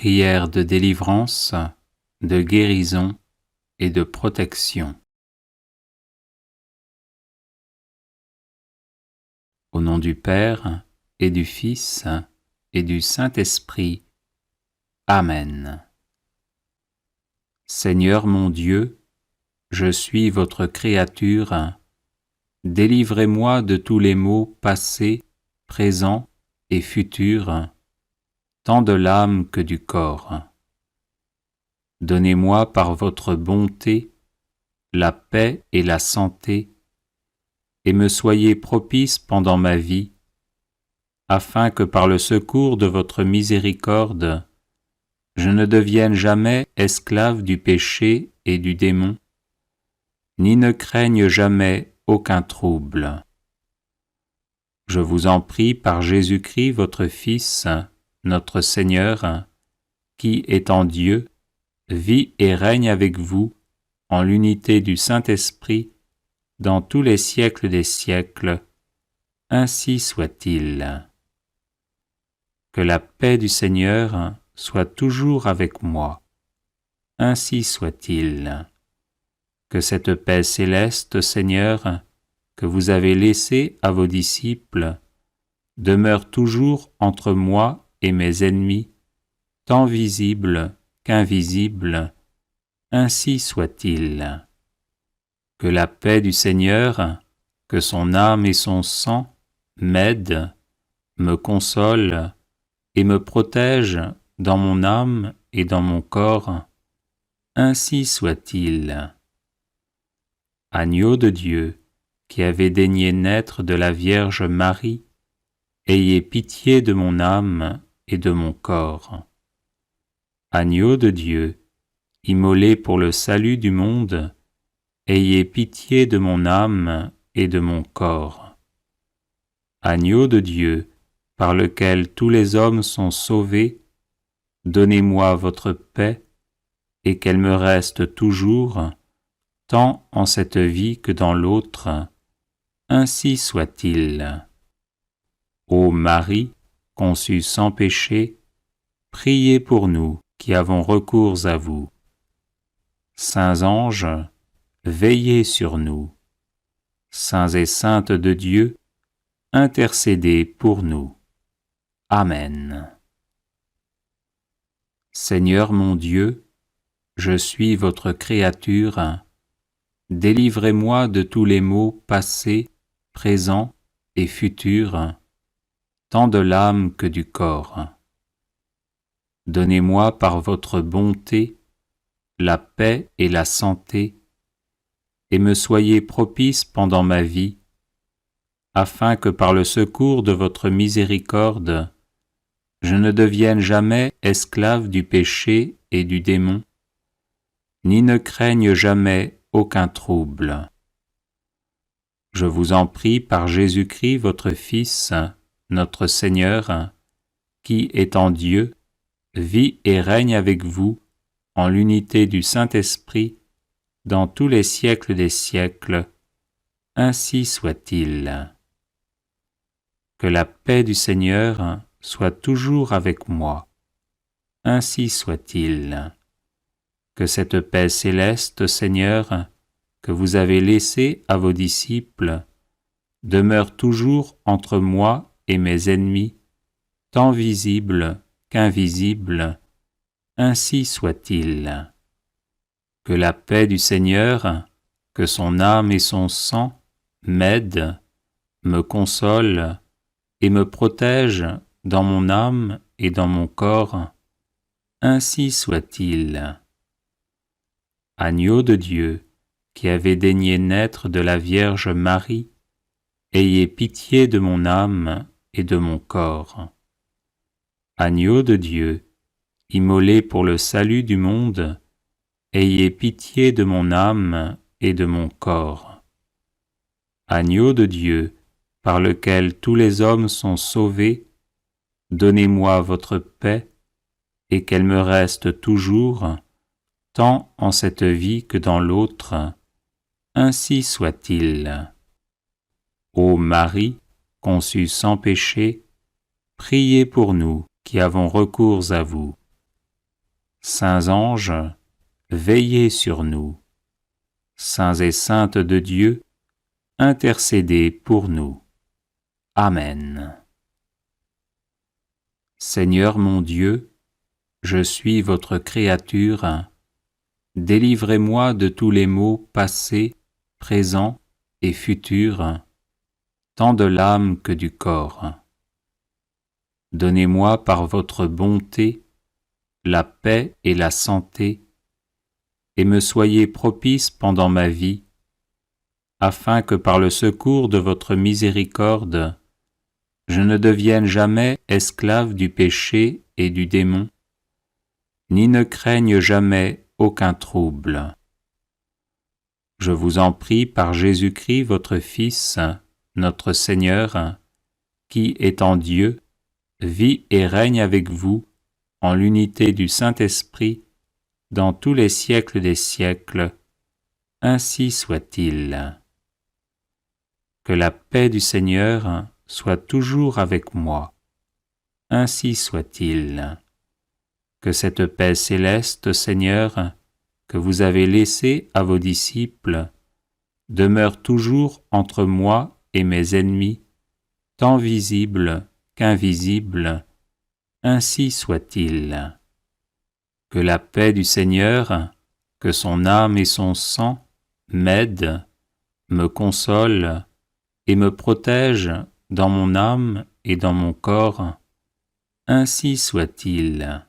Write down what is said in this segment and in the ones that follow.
Prière de délivrance, de guérison et de protection. Au nom du Père et du Fils et du Saint-Esprit. Amen. Seigneur mon Dieu, je suis votre créature. Délivrez-moi de tous les maux passés, présents et futurs, tant de l'âme que du corps. Donnez-moi par votre bonté la paix et la santé, et me soyez propice pendant ma vie, afin que par le secours de votre miséricorde, je ne devienne jamais esclave du péché et du démon, ni ne craigne jamais aucun trouble. Je vous en prie par Jésus-Christ votre Fils, notre Seigneur, qui, étant Dieu, vit et règne avec vous en l'unité du Saint-Esprit dans tous les siècles des siècles. Ainsi soit-il. Que la paix du Seigneur soit toujours avec moi. Ainsi soit-il. Que cette paix céleste, Seigneur, que vous avez laissée à vos disciples, demeure toujours entre moi et mes ennemis, tant visibles qu'invisibles. Ainsi soit-il. Que la paix du Seigneur, que son âme et son sang m'aident, me consolent et me protègent dans mon âme et dans mon corps. Ainsi soit-il. Agneau de Dieu, qui avez daigné naître de la Vierge Marie, ayez pitié de mon âme et de mon corps. Agneau de Dieu, immolé pour le salut du monde, ayez pitié de mon âme et de mon corps. Agneau de Dieu, par lequel tous les hommes sont sauvés, donnez-moi votre paix, et qu'elle me reste toujours, tant en cette vie que dans l'autre. Ainsi soit-il. Ô Marie, conçue sans péché, priez pour nous qui avons recours à vous. Saints anges, veillez sur nous. Saints et saintes de Dieu, intercédez pour nous. Amen. Seigneur mon Dieu, je suis votre créature. Délivrez-moi de tous les maux passés, présents et futurs, tant de l'âme que du corps. Donnez-moi par votre bonté la paix et la santé, et me soyez propice pendant ma vie, afin que par le secours de votre miséricorde, je ne devienne jamais esclave du péché et du démon, ni ne craigne jamais aucun trouble. Je vous en prie par Jésus-Christ votre Fils, notre Seigneur, qui, étant Dieu, vit et règne avec vous en l'unité du Saint-Esprit dans tous les siècles des siècles. Ainsi soit-il. Que la paix du Seigneur soit toujours avec moi. Ainsi soit-il. Que cette paix céleste, Seigneur, que vous avez laissée à vos disciples, demeure toujours entre moi et mes ennemis, tant visibles qu'invisibles. Ainsi soit-il. Que la paix du Seigneur, que son âme et son sang m'aident, me consolent et me protègent dans mon âme et dans mon corps. Ainsi soit-il. Agneau de Dieu, qui avez daigné naître de la Vierge Marie, ayez pitié de mon âme et de mon corps. Agneau de Dieu, immolé pour le salut du monde, ayez pitié de mon âme et de mon corps. Agneau de Dieu, par lequel tous les hommes sont sauvés, donnez-moi votre paix, et qu'elle me reste toujours, tant en cette vie que dans l'autre. Ainsi soit-il. Ô Marie, conçue sans péché, priez pour nous qui avons recours à vous. Saints anges, veillez sur nous. Saints et saintes de Dieu, intercédez pour nous. Amen. Seigneur mon Dieu, je suis votre créature. Délivrez-moi de tous les maux passés, présents et futurs, tant de l'âme que du corps. Donnez-moi par votre bonté la paix et la santé, et me soyez propice pendant ma vie, afin que par le secours de votre miséricorde, je ne devienne jamais esclave du péché et du démon, ni ne craigne jamais aucun trouble. Je vous en prie par Jésus-Christ votre Fils, notre Seigneur, qui, étant Dieu, vit et règne avec vous en l'unité du Saint-Esprit dans tous les siècles des siècles. Ainsi soit-il. Que la paix du Seigneur soit toujours avec moi. Ainsi soit-il. Que cette paix céleste, Seigneur, que vous avez laissée à vos disciples, demeure toujours entre moi et mes ennemis, tant visibles qu'invisibles. Ainsi soit-il. Que la paix du Seigneur, que son âme et son sang m'aident, me consolent et me protègent dans mon âme et dans mon corps. Ainsi soit-il.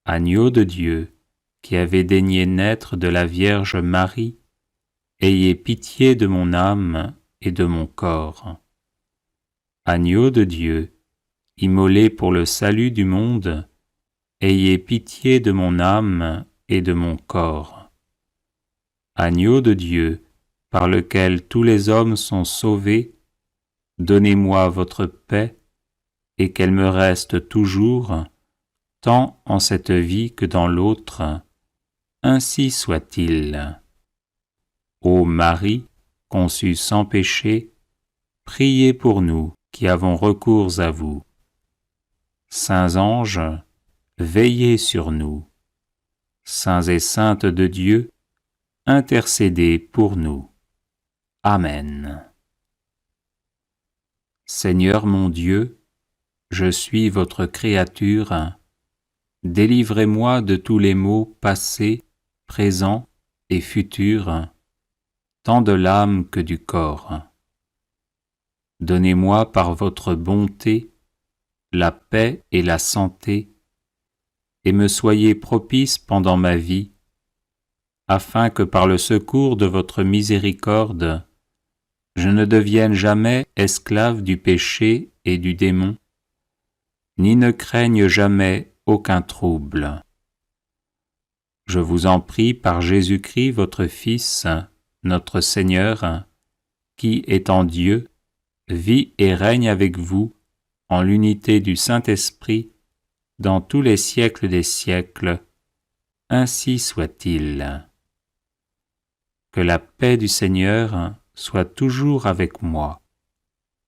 Agneau de Dieu, qui avez daigné naître de la Vierge Marie, ayez pitié de mon âme et de mon corps. Agneau de Dieu, immolé pour le salut du monde, ayez pitié de mon âme et de mon corps. Agneau de Dieu, par lequel tous les hommes sont sauvés, donnez-moi votre paix, et qu'elle me reste toujours, tant en cette vie que dans l'autre. Ainsi soit-il. Ô Marie, conçue sans péché, priez pour nous qui avons recours à vous. Saints anges, veillez sur nous. Saints et saintes de Dieu, intercédez pour nous. Amen. Seigneur mon Dieu, je suis votre créature. Délivrez-moi de tous les maux passés, présents et futurs, tant de l'âme que du corps. Donnez-moi par votre bonté la paix et la santé, et me soyez propice pendant ma vie, afin que par le secours de votre miséricorde, je ne devienne jamais esclave du péché et du démon, ni ne craigne jamais aucun trouble. Je vous en prie par Jésus-Christ votre Fils, notre Seigneur, qui, étant Dieu, vit et règne avec vous en l'unité du Saint-Esprit dans tous les siècles des siècles. Ainsi soit-il. Que la paix du Seigneur soit toujours avec moi.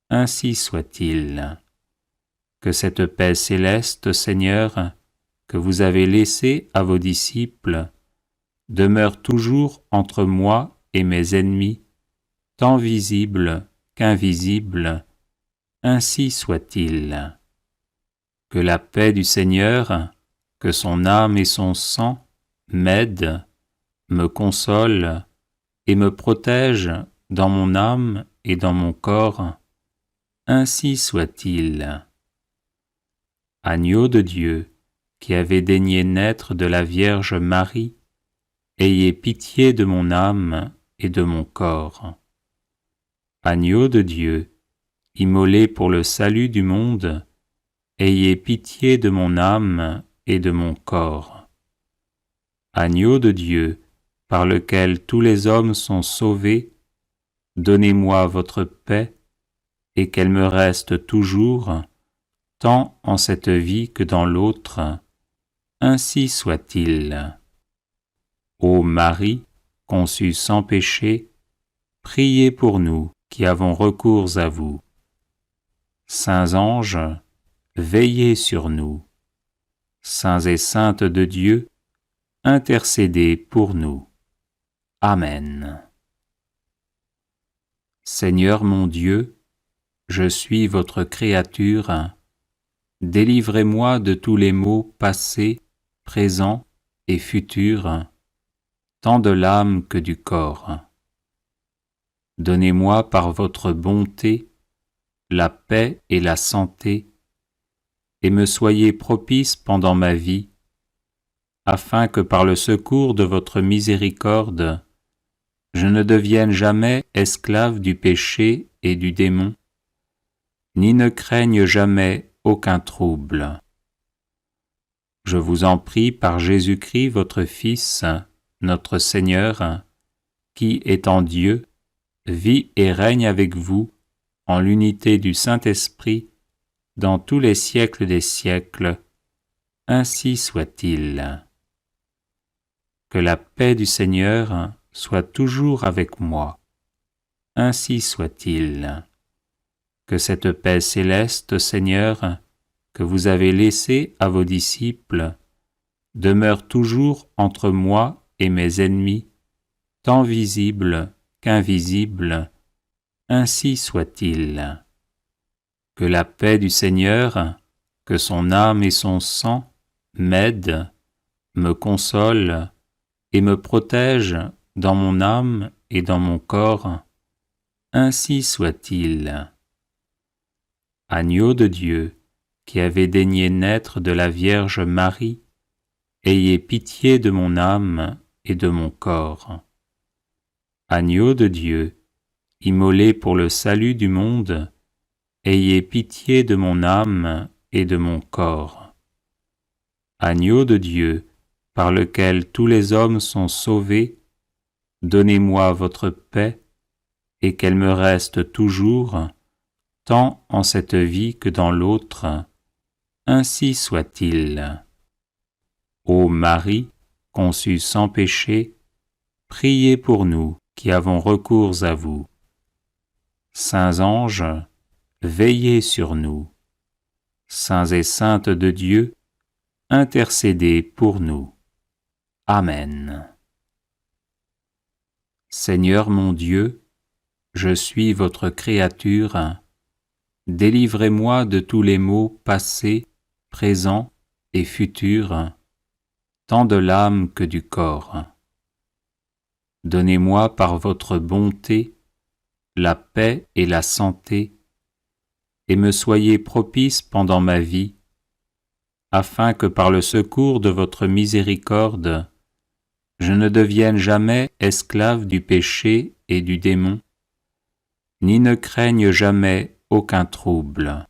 Ainsi soit-il. Que cette paix céleste, Seigneur, que vous avez laissée à vos disciples, demeure toujours entre moi et mes ennemis, tant visibles qu'invisibles. Ainsi soit-il. Que la paix du Seigneur, que son âme et son sang m'aident, me consolent et me protègent dans mon âme et dans mon corps. Ainsi soit-il. Agneau de Dieu, qui avez daigné naître de la Vierge Marie, ayez pitié de mon âme et de mon corps. Agneau de Dieu, immolé pour le salut du monde, ayez pitié de mon âme et de mon corps. Agneau de Dieu, par lequel tous les hommes sont sauvés, donnez-moi votre paix, et qu'elle me reste toujours, tant en cette vie que dans l'autre. Ainsi soit-il. Ô Marie, conçue sans péché, priez pour nous qui avons recours à vous. Saints anges, veillez sur nous. Saints et saintes de Dieu, intercédez pour nous. Amen. Seigneur mon Dieu, je suis votre créature. Délivrez-moi de tous les maux passés, présents et futurs, tant de l'âme que du corps. Donnez-moi par votre bonté la paix et la santé, et me soyez propice pendant ma vie, afin que par le secours de votre miséricorde, je ne devienne jamais esclave du péché et du démon, ni ne craigne jamais aucun trouble. Je vous en prie par Jésus-Christ votre Fils, notre Seigneur, qui, étant Dieu, vit et règne avec vous en l'unité du Saint-Esprit dans tous les siècles des siècles. Ainsi soit-il. Que la paix du Seigneur soit toujours avec moi. Ainsi soit-il. Que cette paix céleste, Seigneur, que vous avez laissée à vos disciples, demeure toujours entre moi et mes ennemis, tant visibles qu'invisibles. Ainsi soit-il. Que la paix du Seigneur, que son âme et son sang m'aident, me consolent et me protègent dans mon âme et dans mon corps. Ainsi soit-il. Agneau de Dieu, qui avez daigné naître de la Vierge Marie, ayez pitié de mon âme et de mon corps. Agneau de Dieu, immolé pour le salut du monde, ayez pitié de mon âme et de mon corps. Agneau de Dieu, par lequel tous les hommes sont sauvés, donnez-moi votre paix, et qu'elle me reste toujours, tant en cette vie que dans l'autre. Ainsi soit-il. Ô Marie, conçue sans péché, priez pour nous qui avons recours à vous. Saints anges, veillez sur nous. Saints et saintes de Dieu, intercédez pour nous. Amen. Seigneur mon Dieu, je suis votre créature. Délivrez-moi de tous les maux passés, présents et futurs, tant de l'âme que du corps. Donnez-moi par votre bonté la paix et la santé, et me soyez propice pendant ma vie, afin que par le secours de votre miséricorde, je ne devienne jamais esclave du péché et du démon, ni ne craigne jamais aucun trouble.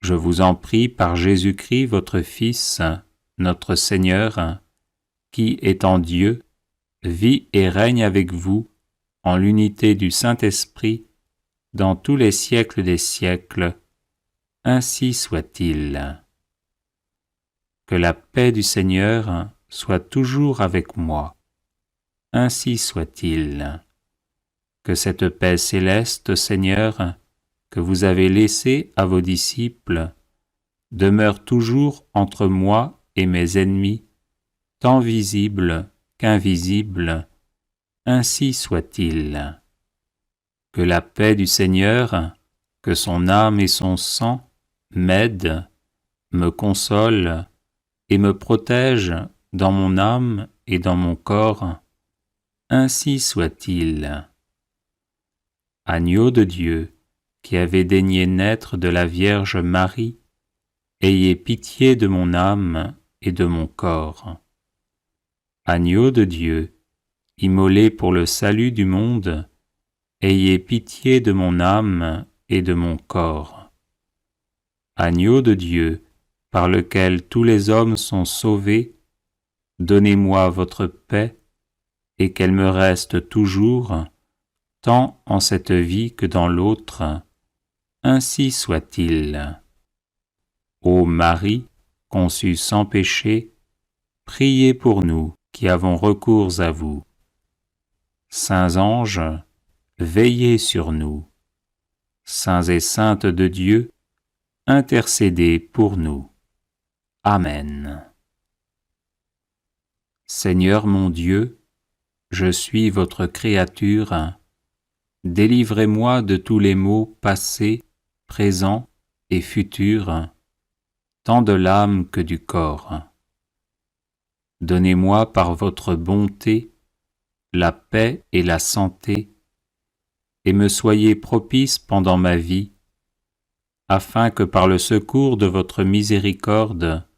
Je vous en prie par Jésus-Christ votre Fils, notre Seigneur, qui, étant Dieu, vit et règne avec vous en l'unité du Saint-Esprit dans tous les siècles des siècles. Ainsi soit-il. Que la paix du Seigneur soit toujours avec moi. Ainsi soit-il. Que cette paix céleste, Seigneur, que vous avez laissée à vos disciples, demeure toujours entre moi et mes ennemis, tant visibles qu'invisibles. Ainsi soit-il. Que la paix du Seigneur, que son âme et son sang m'aident, me consolent et me protègent dans mon âme et dans mon corps. Ainsi soit-il. Agneau de Dieu, qui avez daigné naître de la Vierge Marie, ayez pitié de mon âme et de mon corps. Agneau de Dieu, immolé pour le salut du monde, ayez pitié de mon âme et de mon corps. Agneau de Dieu, par lequel tous les hommes sont sauvés, donnez-moi votre paix, et qu'elle me reste toujours, tant en cette vie que dans l'autre. Ainsi soit-il. Ô Marie, conçue sans péché, priez pour nous qui avons recours à vous. Saints anges, veillez sur nous. Saints et saintes de Dieu, intercédez pour nous. Amen. Seigneur mon Dieu, je suis votre créature. Délivrez-moi de tous les maux passés, présents et futurs, tant de l'âme que du corps. Donnez-moi par votre bonté la paix et la santé, et me soyez propice pendant ma vie, afin que par le secours de votre miséricorde,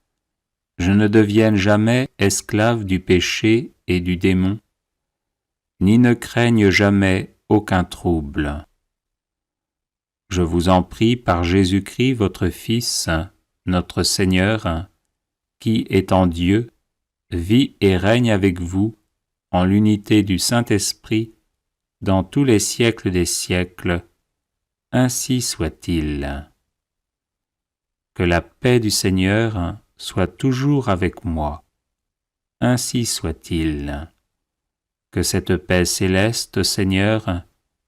je ne devienne jamais esclave du péché et du démon, ni ne craigne jamais aucun trouble. Je vous en prie par Jésus-Christ votre Fils, notre Seigneur, qui, étant Dieu, vit et règne avec vous en l'unité du Saint-Esprit dans tous les siècles des siècles. Ainsi soit-il. Que la paix du Seigneur soit toujours avec moi. Ainsi soit-il. Que cette paix céleste, Seigneur,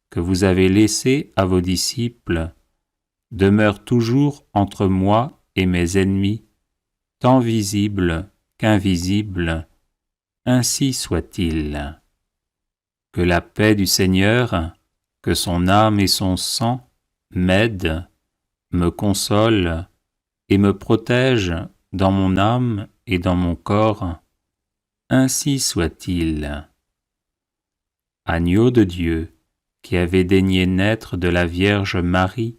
que vous avez laissée à vos disciples, demeure toujours entre moi et mes ennemis, tant visibles qu'invisibles. Ainsi soit-il. Que la paix du Seigneur, que son âme et son sang m'aident, me consolent et me protègent dans mon âme et dans mon corps. Ainsi soit-il. Agneau de Dieu, qui avez daigné naître de la Vierge Marie,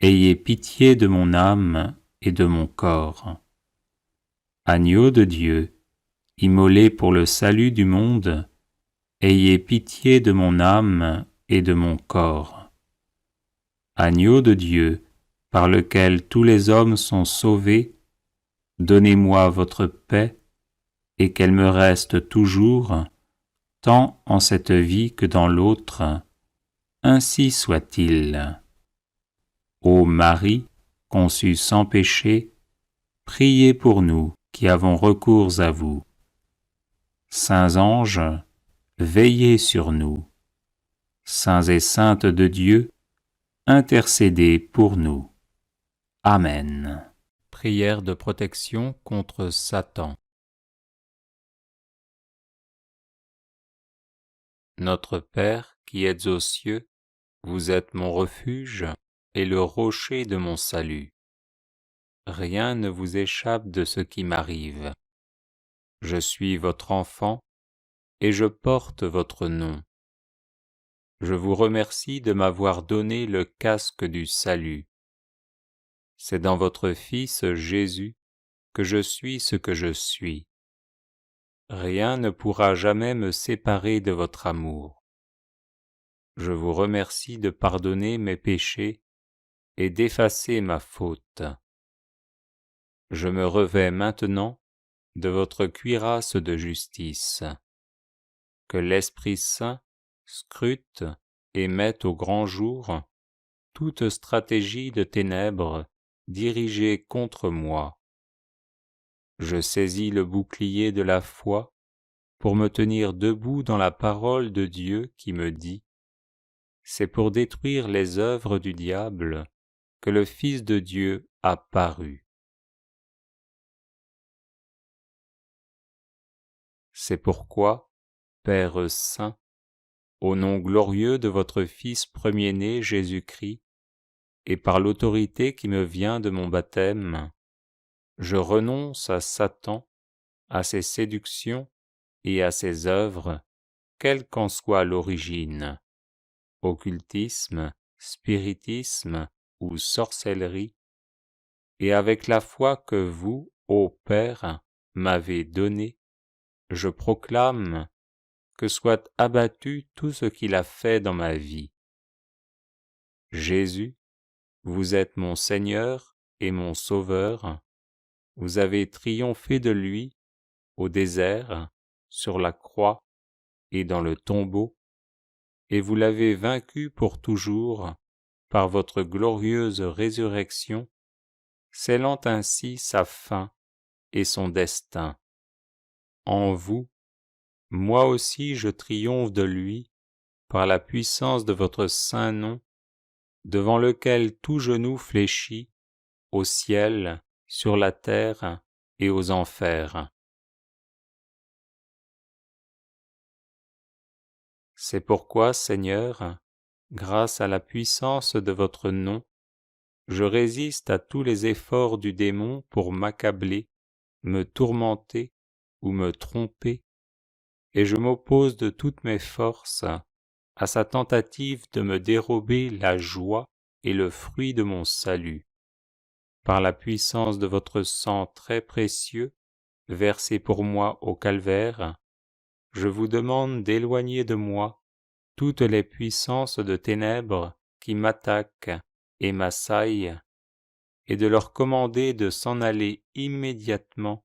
ayez pitié de mon âme et de mon corps. Agneau de Dieu, immolé pour le salut du monde, ayez pitié de mon âme et de mon corps. Agneau de Dieu, par lequel tous les hommes sont sauvés, donnez-moi votre paix, et qu'elle me reste toujours, tant en cette vie que dans l'autre. Ainsi soit-il. Ô Marie, conçue sans péché, priez pour nous qui avons recours à vous. Saints anges, veillez sur nous. Saints et saintes de Dieu, intercédez pour nous. Amen. Prière de protection contre Satan. Notre Père qui êtes aux cieux, vous êtes mon refuge et le rocher de mon salut. Rien ne vous échappe de ce qui m'arrive. Je suis votre enfant et je porte votre nom. Je vous remercie de m'avoir donné le casque du salut. C'est dans votre Fils Jésus que je suis ce que je suis. Rien ne pourra jamais me séparer de votre amour. Je vous remercie de pardonner mes péchés et d'effacer ma faute. Je me revêts maintenant de votre cuirasse de justice. Que l'Esprit Saint scrute et mette au grand jour toute stratégie de ténèbres dirigée contre moi. Je saisis le bouclier de la foi pour me tenir debout dans la parole de Dieu qui me dit : c'est pour détruire les œuvres du diable que le Fils de Dieu a paru. C'est pourquoi, Père Saint, au nom glorieux de votre Fils premier-né Jésus-Christ, et par l'autorité qui me vient de mon baptême, je renonce à Satan, à ses séductions et à ses œuvres, quelle qu'en soit l'origine, occultisme, spiritisme ou sorcellerie, et avec la foi que vous, ô Père, m'avez donnée, je proclame que soit abattu tout ce qu'il a fait dans ma vie. Jésus, vous êtes mon Seigneur et mon Sauveur, vous avez triomphé de lui au désert, sur la croix et dans le tombeau, et vous l'avez vaincu pour toujours par votre glorieuse résurrection, scellant ainsi sa fin et son destin. En vous, moi aussi je triomphe de lui par la puissance de votre saint nom, devant lequel tout genou fléchit, au ciel, sur la terre et aux enfers. C'est pourquoi, Seigneur, grâce à la puissance de votre nom, je résiste à tous les efforts du démon pour m'accabler, me tourmenter ou me tromper, et je m'oppose de toutes mes forces à sa tentative de me dérober la joie et le fruit de mon salut. Par la puissance de votre sang très précieux, versé pour moi au calvaire, je vous demande d'éloigner de moi toutes les puissances de ténèbres qui m'attaquent et m'assaillent, et de leur commander de s'en aller immédiatement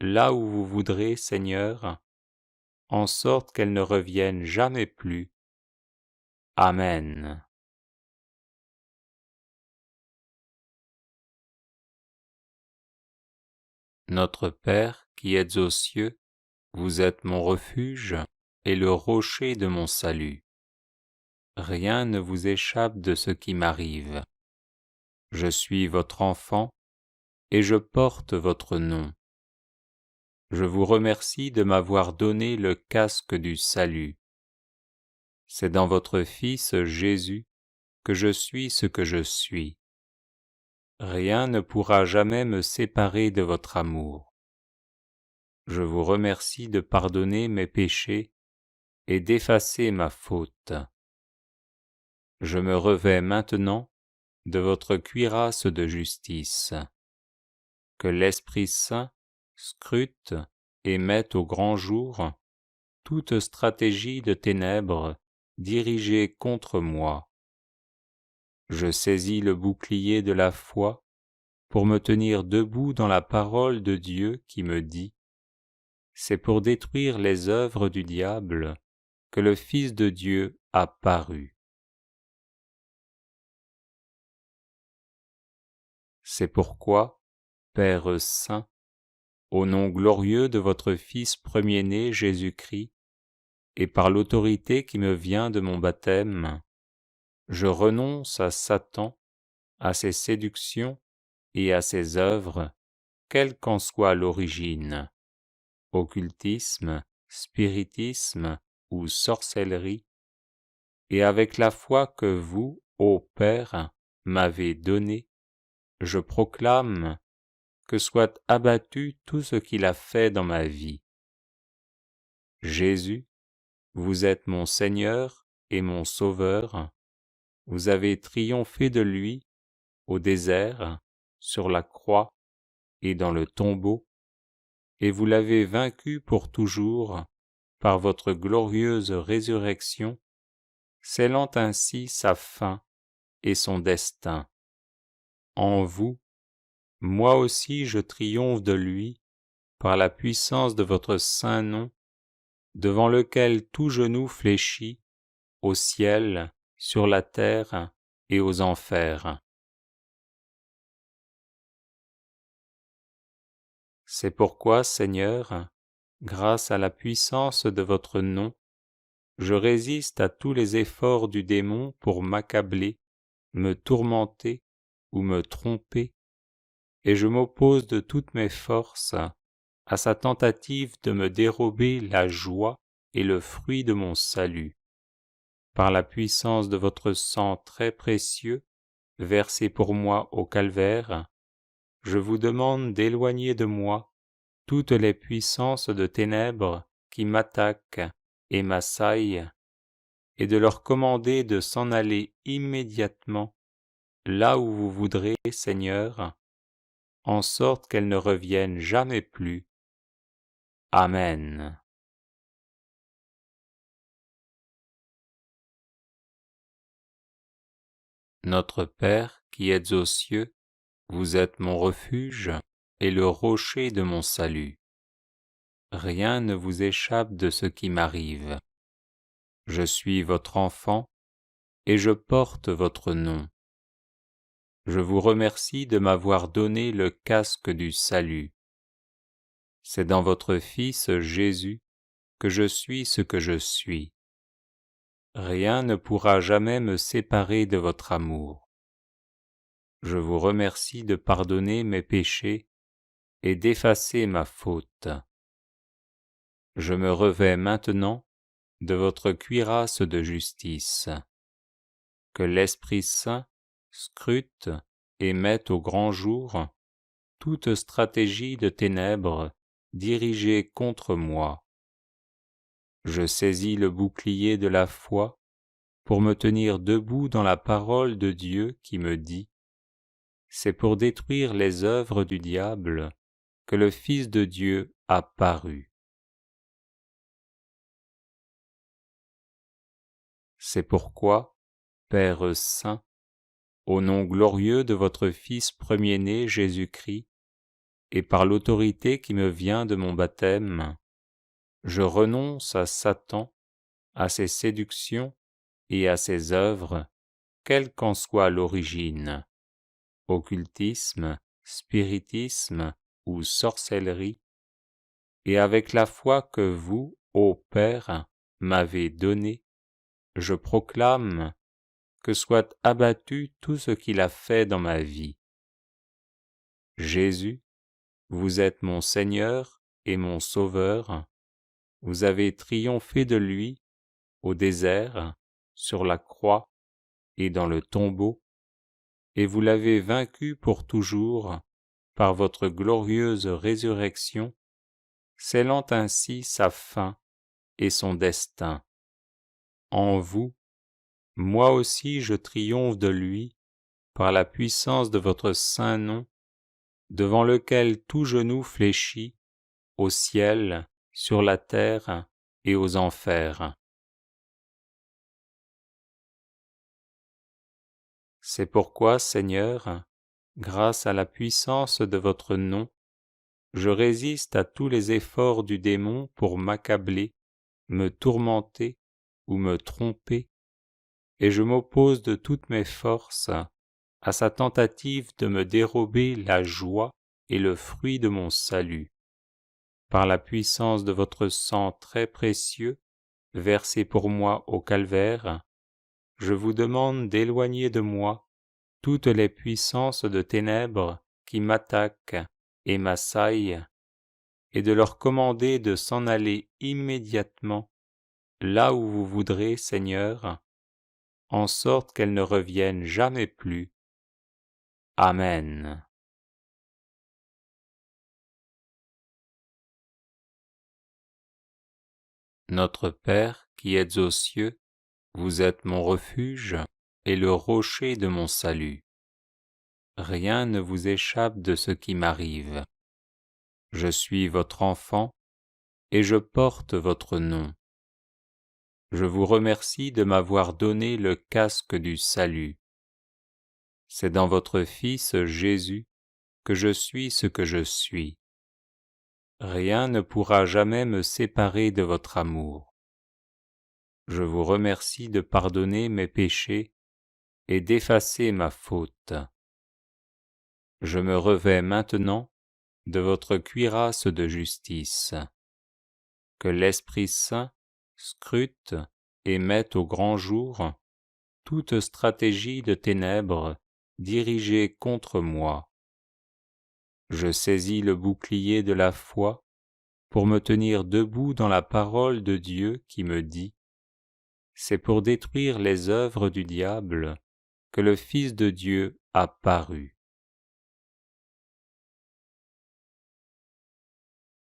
là où vous voudrez, Seigneur, en sorte qu'elles ne reviennent jamais plus. Amen. Notre Père qui êtes aux cieux, vous êtes mon refuge et le rocher de mon salut. Rien ne vous échappe de ce qui m'arrive. Je suis votre enfant et je porte votre nom. Je vous remercie de m'avoir donné le casque du salut. C'est dans votre Fils Jésus que je suis ce que je suis. Rien ne pourra jamais me séparer de votre amour. Je vous remercie de pardonner mes péchés et d'effacer ma faute. Je me revêts maintenant de votre cuirasse de justice. Que l'Esprit Saint scrute et mette au grand jour toute stratégie de ténèbres dirigée contre moi. Je saisis le bouclier de la foi pour me tenir debout dans la parole de Dieu qui me dit : c'est pour détruire les œuvres du diable que le Fils de Dieu a paru. C'est pourquoi, Père saint, au nom glorieux de votre Fils premier-né Jésus-Christ, et par l'autorité qui me vient de mon baptême, je renonce à Satan, à ses séductions et à ses œuvres, quelle qu'en soit l'origine, occultisme, spiritisme ou sorcellerie, et avec la foi que vous, ô Père, m'avez donnée, je proclame que soit abattu tout ce qu'il a fait dans ma vie. Jésus, vous êtes mon Seigneur et mon Sauveur, vous avez triomphé de lui au désert, sur la croix et dans le tombeau, et vous l'avez vaincu pour toujours par votre glorieuse résurrection, scellant ainsi sa fin et son destin. En vous, moi aussi je triomphe de lui par la puissance de votre saint nom, devant lequel tout genou fléchit, au ciel, sur la terre et aux enfers. C'est pourquoi, Seigneur, grâce à la puissance de votre nom, je résiste à tous les efforts du démon pour m'accabler, me tourmenter ou me tromper, et je m'oppose de toutes mes forces à sa tentative de me dérober la joie et le fruit de mon salut. Par la puissance de votre sang très précieux, versé pour moi au calvaire, je vous demande d'éloigner de moi toutes les puissances de ténèbres qui m'attaquent et m'assaillent, et de leur commander de s'en aller immédiatement là où vous voudrez, Seigneur, en sorte qu'elles ne reviennent jamais plus. Amen. Notre Père qui êtes aux cieux, vous êtes mon refuge et le rocher de mon salut. Rien ne vous échappe de ce qui m'arrive. Je suis votre enfant et je porte votre nom. Je vous remercie de m'avoir donné le casque du salut. C'est dans votre Fils Jésus que je suis ce que je suis. Rien ne pourra jamais me séparer de votre amour. Je vous remercie de pardonner mes péchés et d'effacer ma faute. Je me revêts maintenant de votre cuirasse de justice. Que l'Esprit Saint scrute et mette au grand jour toute stratégie de ténèbres dirigée contre moi. Je saisis le bouclier de la foi pour me tenir debout dans la parole de Dieu qui me dit : c'est pour détruire les œuvres du diable que le Fils de Dieu a paru. C'est pourquoi, Père Saint, au nom glorieux de votre Fils premier-né Jésus-Christ, et par l'autorité qui me vient de mon baptême, je renonce à Satan, à ses séductions et à ses œuvres, quelle qu'en soit l'origine, occultisme, spiritisme ou sorcellerie, et avec la foi que vous, ô Père, m'avez donnée, je proclame que soit abattu tout ce qu'il a fait dans ma vie. Jésus, vous êtes mon Seigneur et mon Sauveur, vous avez triomphé de lui au désert, sur la croix et dans le tombeau, et vous l'avez vaincu pour toujours par votre glorieuse résurrection, scellant ainsi sa fin et son destin. En vous, moi aussi je triomphe de lui par la puissance de votre saint nom, devant lequel tout genou fléchit, au ciel, sur la terre et aux enfers. C'est pourquoi, Seigneur, grâce à la puissance de votre nom, je résiste à tous les efforts du démon pour m'accabler, me tourmenter ou me tromper, et je m'oppose de toutes mes forces à sa tentative de me dérober la joie et le fruit de mon salut. Par la puissance de votre sang très précieux, versé pour moi au calvaire, je vous demande d'éloigner de moi toutes les puissances de ténèbres qui m'attaquent et m'assaillent, et de leur commander de s'en aller immédiatement là où vous voudrez, Seigneur, en sorte qu'elles ne reviennent jamais plus. Amen. Notre Père qui êtes aux cieux, vous êtes mon refuge et le rocher de mon salut. Rien ne vous échappe de ce qui m'arrive. Je suis votre enfant et je porte votre nom. Je vous remercie de m'avoir donné le casque du salut. C'est dans votre Fils Jésus que je suis ce que je suis. Rien ne pourra jamais me séparer de votre amour. Je vous remercie de pardonner mes péchés et d'effacer ma faute. Je me revêts maintenant de votre cuirasse de justice. Que l'Esprit Saint scrute et mette au grand jour toute stratégie de ténèbres dirigée contre moi. Je saisis le bouclier de la foi pour me tenir debout dans la parole de Dieu qui me dit : c'est pour détruire les œuvres du diable que le Fils de Dieu a paru.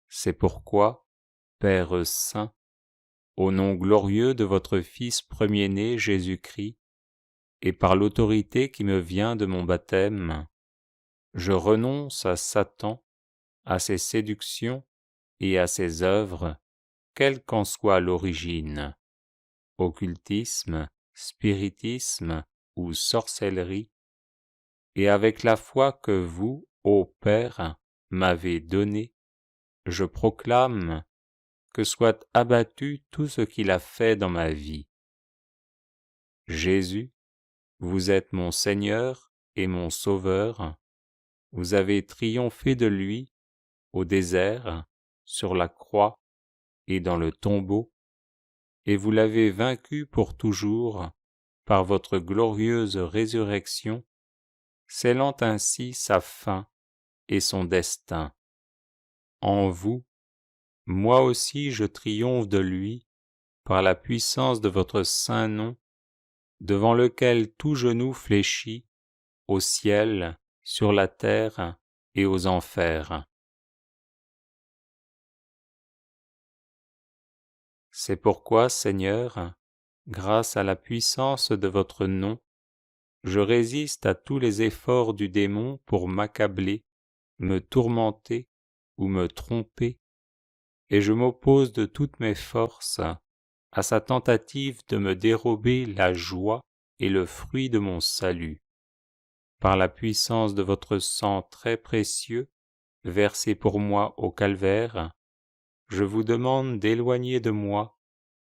C'est pourquoi, Père Saint, au nom glorieux de votre Fils premier-né Jésus-Christ, et par l'autorité qui me vient de mon baptême, je renonce à Satan, à ses séductions et à ses œuvres, quelle qu'en soit l'origine, occultisme, spiritisme ou sorcellerie, et avec la foi que vous, ô Père, m'avez donnée, je proclame que soit abattu tout ce qu'il a fait dans ma vie. Jésus, vous êtes mon Seigneur et mon Sauveur, vous avez triomphé de lui au désert, sur la croix et dans le tombeau, et vous l'avez vaincu pour toujours par votre glorieuse résurrection, scellant ainsi sa fin et son destin. En vous, moi aussi je triomphe de lui par la puissance de votre saint nom, devant lequel tout genou fléchit, au ciel, sur la terre et aux enfers. C'est pourquoi, Seigneur, grâce à la puissance de votre nom, je résiste à tous les efforts du démon pour m'accabler, me tourmenter ou me tromper, et je m'oppose de toutes mes forces à sa tentative de me dérober la joie et le fruit de mon salut. Par la puissance de votre sang très précieux, versé pour moi au calvaire, je vous demande d'éloigner de moi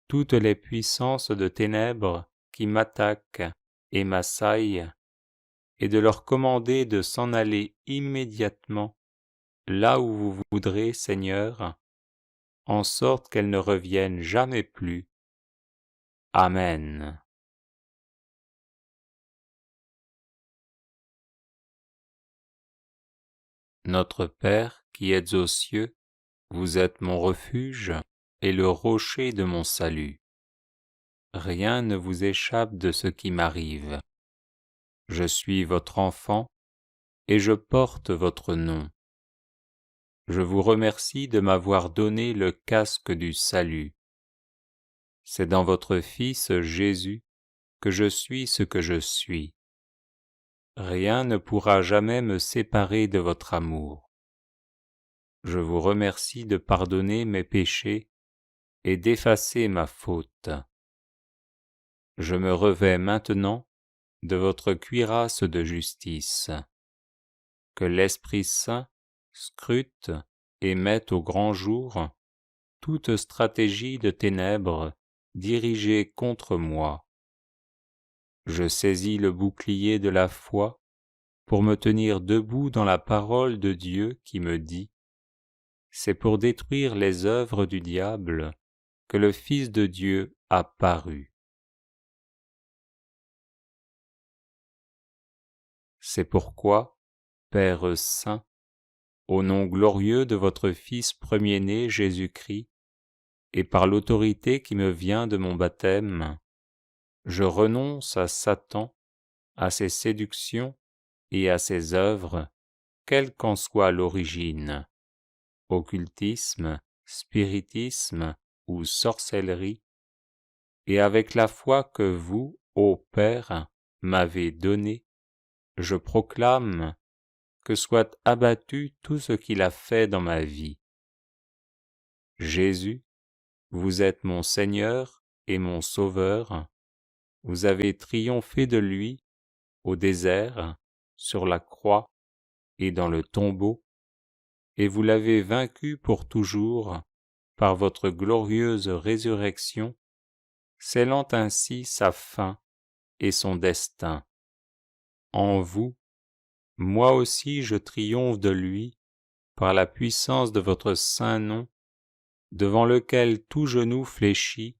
toutes les puissances de ténèbres qui m'attaquent et m'assaillent, et de leur commander de s'en aller immédiatement là où vous voudrez, Seigneur, en sorte qu'elles ne reviennent jamais plus. Amen. Notre Père qui êtes aux cieux, vous êtes mon refuge et le rocher de mon salut. Rien ne vous échappe de ce qui m'arrive. Je suis votre enfant et je porte votre nom. Je vous remercie de m'avoir donné le casque du salut. C'est dans votre Fils Jésus que je suis ce que je suis. Rien ne pourra jamais me séparer de votre amour. Je vous remercie de pardonner mes péchés et d'effacer ma faute. Je me revêts maintenant de votre cuirasse de justice. Que l'Esprit Saint scrute et mette au grand jour toute stratégie de ténèbres dirigée contre moi. Je saisis le bouclier de la foi pour me tenir debout dans la parole de Dieu qui me dit : c'est pour détruire les œuvres du diable que le Fils de Dieu a paru. C'est pourquoi, Père saint, au nom glorieux de votre Fils premier-né Jésus-Christ, et par l'autorité qui me vient de mon baptême, je renonce à Satan, à ses séductions et à ses œuvres, quelle qu'en soit l'origine, occultisme, spiritisme ou sorcellerie, et avec la foi que vous, ô Père, m'avez donnée, je proclame que soit abattu tout ce qu'il a fait dans ma vie. Jésus, vous êtes mon Seigneur et mon Sauveur, vous avez triomphé de lui au désert, sur la croix et dans le tombeau, et vous l'avez vaincu pour toujours par votre glorieuse résurrection, scellant ainsi sa fin et son destin. En vous, moi aussi je triomphe de lui par la puissance de votre saint nom, devant lequel tout genou fléchit,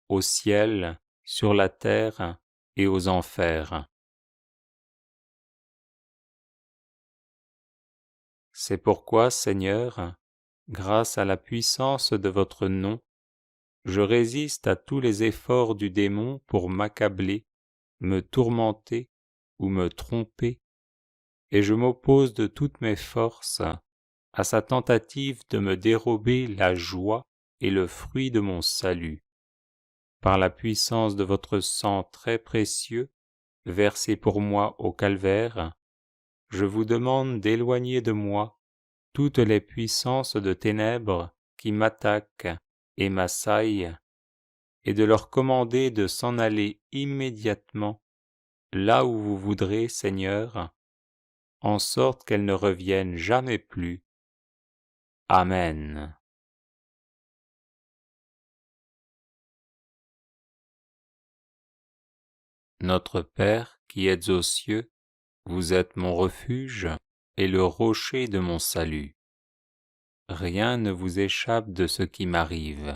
au ciel, sur la terre et aux enfers. C'est pourquoi, Seigneur, grâce à la puissance de votre nom, je résiste à tous les efforts du démon pour m'accabler, me tourmenter ou me tromper, et je m'oppose de toutes mes forces à sa tentative de me dérober la joie et le fruit de mon salut. Par la puissance de votre sang très précieux, versé pour moi au calvaire, je vous demande d'éloigner de moi toutes les puissances de ténèbres qui m'attaquent et m'assaillent, et de leur commander de s'en aller immédiatement là où vous voudrez, Seigneur, en sorte qu'elles ne reviennent jamais plus. Amen. Notre Père qui êtes aux cieux, vous êtes mon refuge et le rocher de mon salut. Rien ne vous échappe de ce qui m'arrive.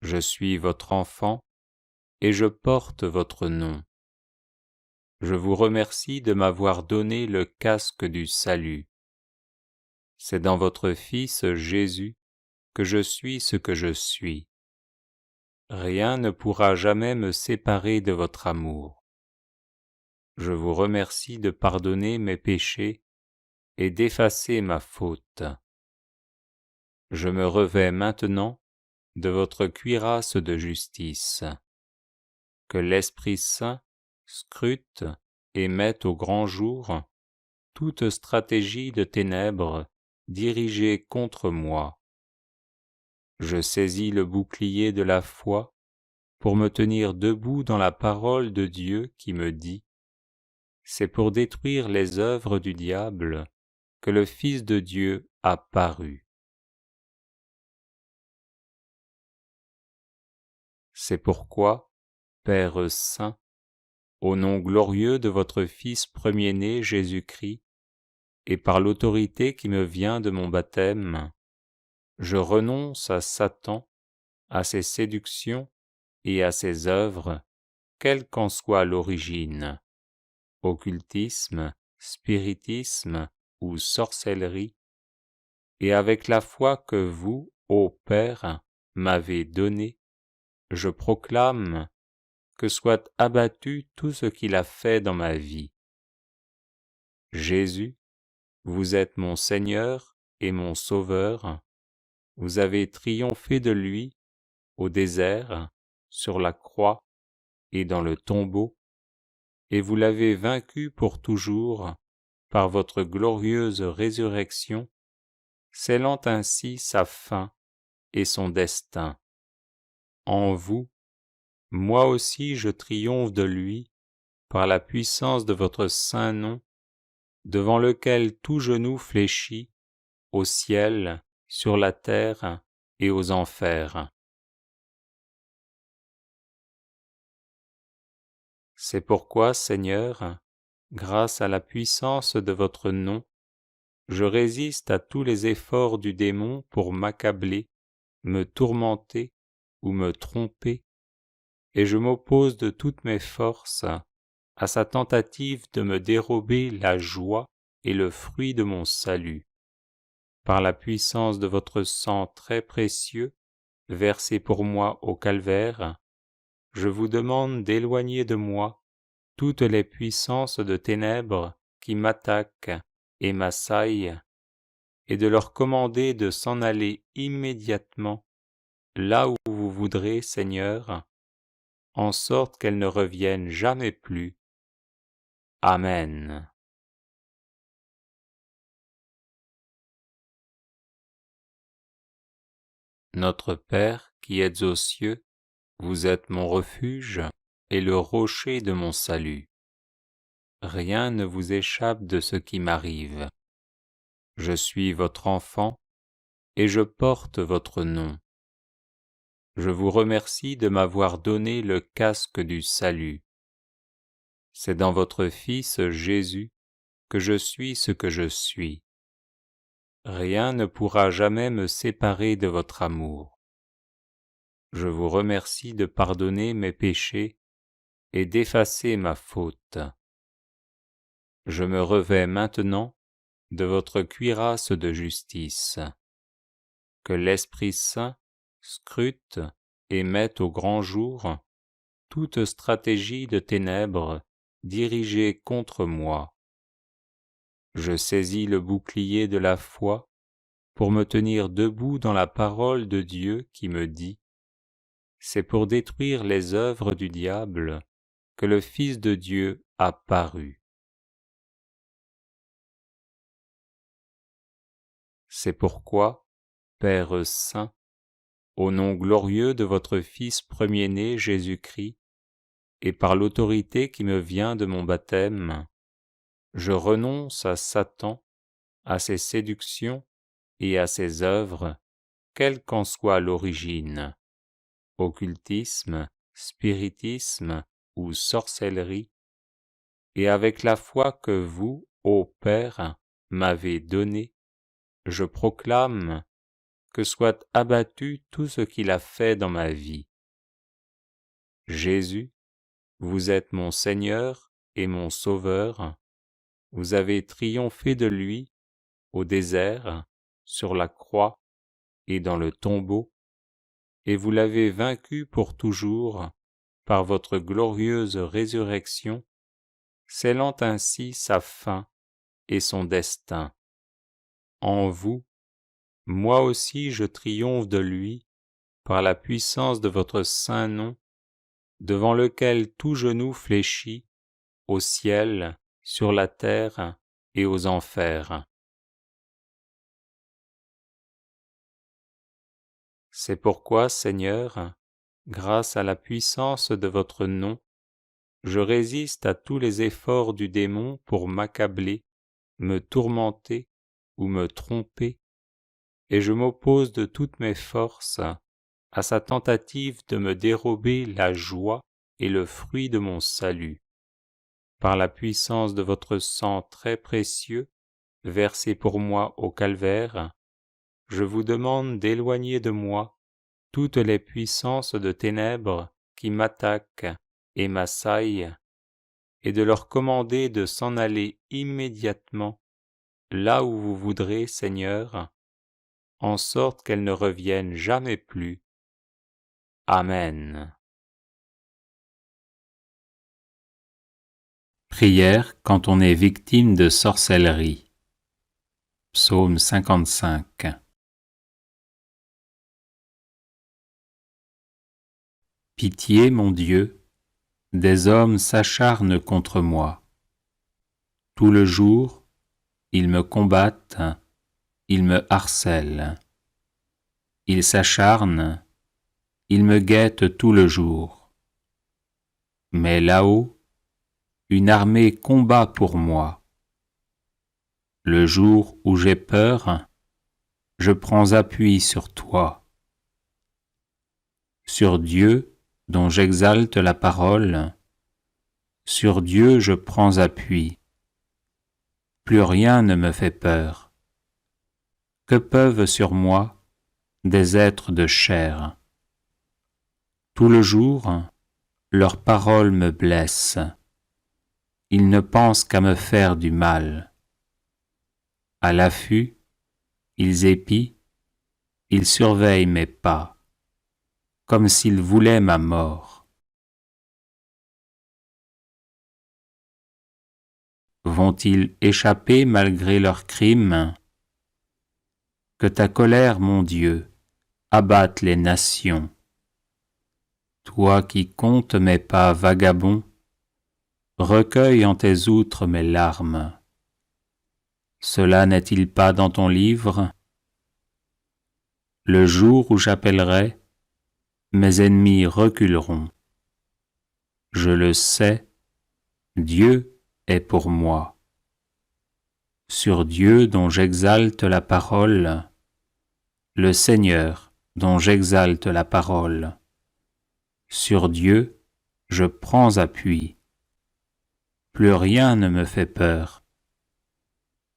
Je suis votre enfant et je porte votre nom. Je vous remercie de m'avoir donné le casque du salut. C'est dans votre Fils Jésus que je suis ce que je suis. Rien ne pourra jamais me séparer de votre amour. Je vous remercie de pardonner mes péchés et d'effacer ma faute. Je me revêts maintenant de votre cuirasse de justice. Que l'Esprit Saint scrute et mette au grand jour toute stratégie de ténèbres dirigée contre moi. Je saisis le bouclier de la foi pour me tenir debout dans la parole de Dieu qui me dit : c'est pour détruire les œuvres du diable que le Fils de Dieu a paru. C'est pourquoi, Père saint, au nom glorieux de votre Fils premier-né Jésus-Christ, et par l'autorité qui me vient de mon baptême, je renonce à Satan, à ses séductions et à ses œuvres, quelle qu'en soit l'origine, occultisme, spiritisme ou sorcellerie, et avec la foi que vous, ô Père, m'avez donnée, je proclame que soit abattu tout ce qu'il a fait dans ma vie. Jésus, vous êtes mon Seigneur et mon Sauveur, vous avez triomphé de lui au désert, sur la croix et dans le tombeau, et vous l'avez vaincu pour toujours par votre glorieuse résurrection, scellant ainsi sa fin et son destin. En vous, moi aussi je triomphe de lui par la puissance de votre saint nom, devant lequel tout genou fléchit, au ciel, sur la terre et aux enfers. C'est pourquoi, Seigneur, grâce à la puissance de votre nom, je résiste à tous les efforts du démon pour m'accabler, me tourmenter ou me tromper, et je m'oppose de toutes mes forces à sa tentative de me dérober la joie et le fruit de mon salut. Par la puissance de votre sang très précieux, versé pour moi au calvaire, je vous demande d'éloigner de moi toutes les puissances de ténèbres qui m'attaquent et m'assaillent, et de leur commander de s'en aller immédiatement là où vous voudrez, Seigneur, en sorte qu'elles ne reviennent jamais plus. Amen. Notre Père qui êtes aux cieux, vous êtes mon refuge et le rocher de mon salut. Rien ne vous échappe de ce qui m'arrive. Je suis votre enfant et je porte votre nom. Je vous remercie de m'avoir donné le casque du salut. C'est dans votre Fils Jésus que je suis ce que je suis. Rien ne pourra jamais me séparer de votre amour. Je vous remercie de pardonner mes péchés et d'effacer ma faute. Je me revêts maintenant de votre cuirasse de justice. Que l'Esprit Saint scrute et mette au grand jour toute stratégie de ténèbres dirigée contre moi. Je saisis le bouclier de la foi pour me tenir debout dans la parole de Dieu qui me dit : c'est pour détruire les œuvres du diable que le Fils de Dieu a paru. C'est pourquoi, Père saint, au nom glorieux de votre Fils premier-né Jésus-Christ, et par l'autorité qui me vient de mon baptême, je renonce à Satan, à ses séductions et à ses œuvres, quelle qu'en soit l'origine, occultisme, spiritisme ou sorcellerie, et avec la foi que vous, ô Père, m'avez donnée, je proclame que soit abattu tout ce qu'il a fait dans ma vie. Jésus, vous êtes mon Seigneur et mon Sauveur, vous avez triomphé de lui au désert, sur la croix et dans le tombeau, et vous l'avez vaincu pour toujours par votre glorieuse résurrection, scellant ainsi sa fin et son destin. En vous, moi aussi je triomphe de lui par la puissance de votre saint nom, devant lequel tout genou fléchit, au ciel, sur la terre et aux enfers. C'est pourquoi, Seigneur, grâce à la puissance de votre nom, je résiste à tous les efforts du démon pour m'accabler, me tourmenter ou me tromper, et je m'oppose de toutes mes forces à sa tentative de me dérober la joie et le fruit de mon salut. Par la puissance de votre sang très précieux, versé pour moi au calvaire, je vous demande d'éloigner de moi toutes les puissances de ténèbres qui m'attaquent et m'assaillent, et de leur commander de s'en aller immédiatement là où vous voudrez, Seigneur, en sorte qu'elles ne reviennent jamais plus. Amen. Prière quand on est victime de sorcellerie. Psaume 55. Pitié, mon Dieu, des hommes s'acharnent contre moi. Tout le jour, ils me combattent, ils me harcèlent. Ils s'acharnent, ils me guettent tout le jour. Mais là-haut, une armée combat pour moi. Le jour où j'ai peur, je prends appui sur toi. Sur Dieu, dont j'exalte la parole, sur Dieu je prends appui. Plus rien ne me fait peur. Que peuvent sur moi des êtres de chair? Tout le jour, leurs paroles me blessent. Ils ne pensent qu'à me faire du mal. À l'affût, ils épient, ils surveillent mes pas, comme s'ils voulaient ma mort. Vont-ils échapper malgré leurs crimes? Que ta colère, mon Dieu, abatte les nations. Toi qui comptes mes pas vagabonds, recueille en tes outres mes larmes. Cela n'est-il pas dans ton livre? Le jour où j'appellerai, mes ennemis reculeront. Je le sais, Dieu est pour moi. Sur Dieu dont j'exalte la parole, le Seigneur dont j'exalte la parole. Sur Dieu, je prends appui. Plus rien ne me fait peur.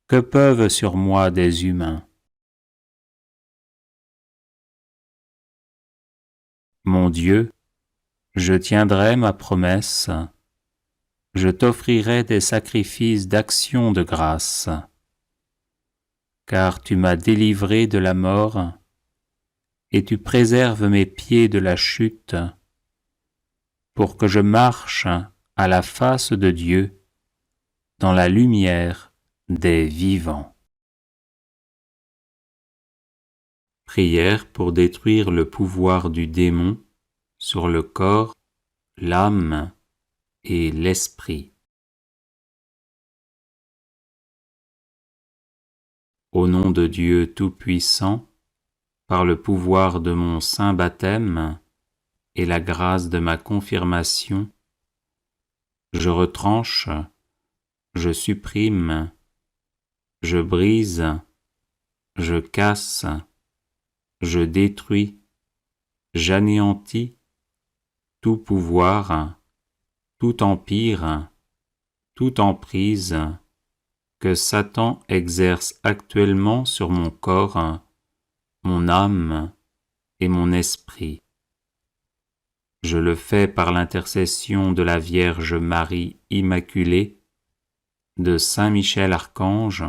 Que peuvent sur moi des humains? Mon Dieu, je tiendrai ma promesse, je t'offrirai des sacrifices d'action de grâce, car tu m'as délivré de la mort, et tu préserves mes pieds de la chute, pour que je marche à la face de Dieu, dans la lumière des vivants. Prière pour détruire le pouvoir du démon sur le corps, l'âme et l'esprit. Au nom de Dieu Tout-Puissant, par le pouvoir de mon saint baptême et la grâce de ma confirmation, je retranche, je supprime, je brise, je casse, je détruis, j'anéantis tout pouvoir, tout empire, toute emprise que Satan exerce actuellement sur mon corps, mon âme et mon esprit. Je le fais par l'intercession de la Vierge Marie Immaculée, de Saint Michel Archange,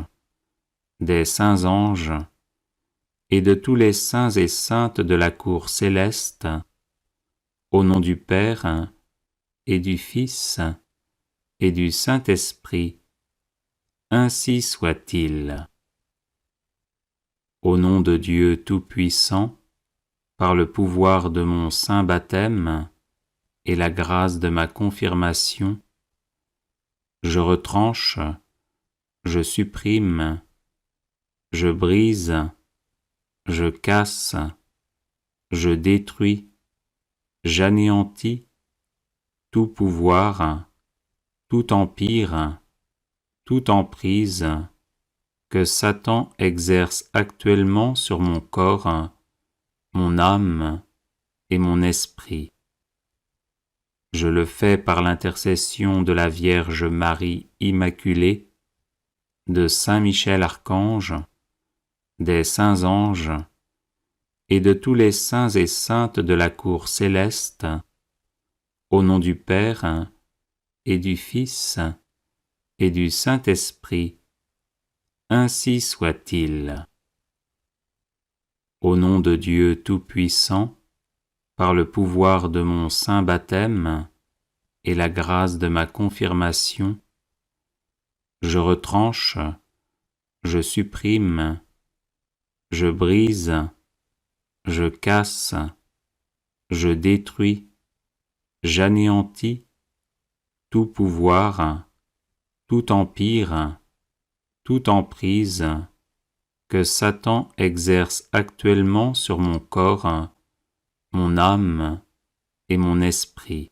des saints anges et de tous les saints et saintes de la cour céleste, au nom du Père et du Fils et du Saint-Esprit, ainsi soit-il. Au nom de Dieu Tout-Puissant, par le pouvoir de mon saint baptême et la grâce de ma confirmation, je retranche, je supprime, je brise, je casse, je détruis, j'anéantis tout pouvoir, tout empire, toute emprise que Satan exerce actuellement sur mon corps, mon âme et mon esprit. Je le fais par l'intercession de la Vierge Marie Immaculée, de Saint Michel Archange, des saints anges et de tous les saints et saintes de la cour céleste, au nom du Père et du Fils et du Saint-Esprit, ainsi soit-il. Au nom de Dieu Tout-Puissant, par le pouvoir de mon saint baptême et la grâce de ma confirmation, je retranche, je supprime, je brise, je casse, je détruis, j'anéantis tout pouvoir, tout empire, toute emprise que Satan exerce actuellement sur mon corps, mon âme et mon esprit.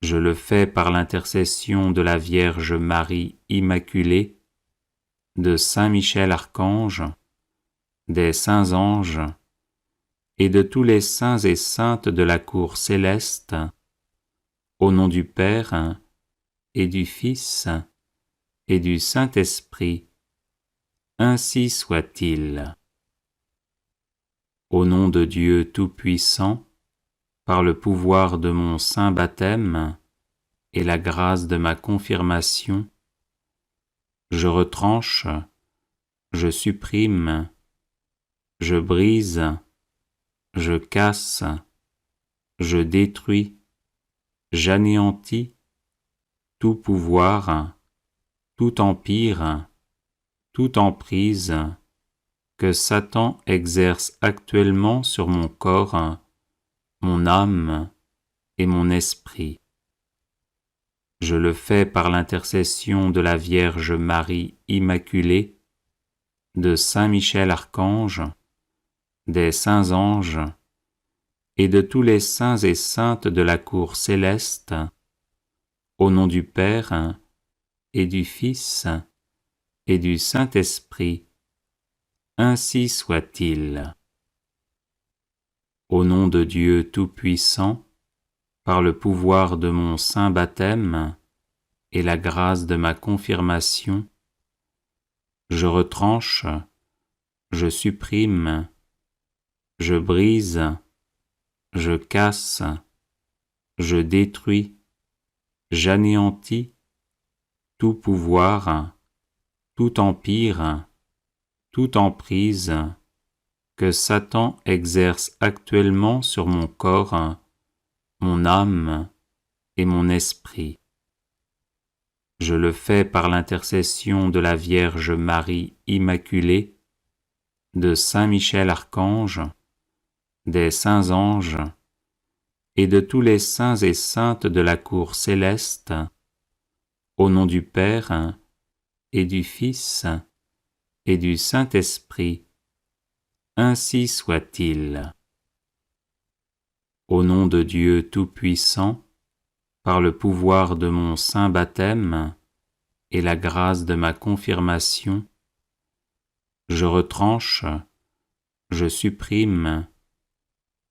Je le fais par l'intercession de la Vierge Marie Immaculée, de Saint Michel Archange, des saints anges et de tous les saints et saintes de la cour céleste, au nom du Père et du Fils et du Saint-Esprit, ainsi soit-il. Au nom de Dieu Tout-Puissant, par le pouvoir de mon saint baptême et la grâce de ma confirmation, je retranche, je supprime, je brise, je casse, je détruis, j'anéantis tout pouvoir, tout empire, toute emprise que Satan exerce actuellement sur mon corps, mon âme et mon esprit. Je le fais par l'intercession de la Vierge Marie Immaculée, de Saint Michel Archange, des saints anges et de tous les saints et saintes de la cour céleste, au nom du Père et du Fils et du Saint-Esprit, ainsi soit-il. Au nom de Dieu Tout-Puissant, par le pouvoir de mon saint baptême et la grâce de ma confirmation, je retranche, je supprime, je brise, je casse, je détruis, j'anéantis tout pouvoir, tout empire, toute emprise que Satan exerce actuellement sur mon corps, mon âme et mon esprit. Je le fais par l'intercession de la Vierge Marie Immaculée, de Saint Michel Archange, des saints anges et de tous les saints et saintes de la cour céleste, au nom du Père et du Fils et du Saint-Esprit, ainsi soit-il. Au nom de Dieu Tout-Puissant, par le pouvoir de mon saint baptême et la grâce de ma confirmation, je retranche, je supprime,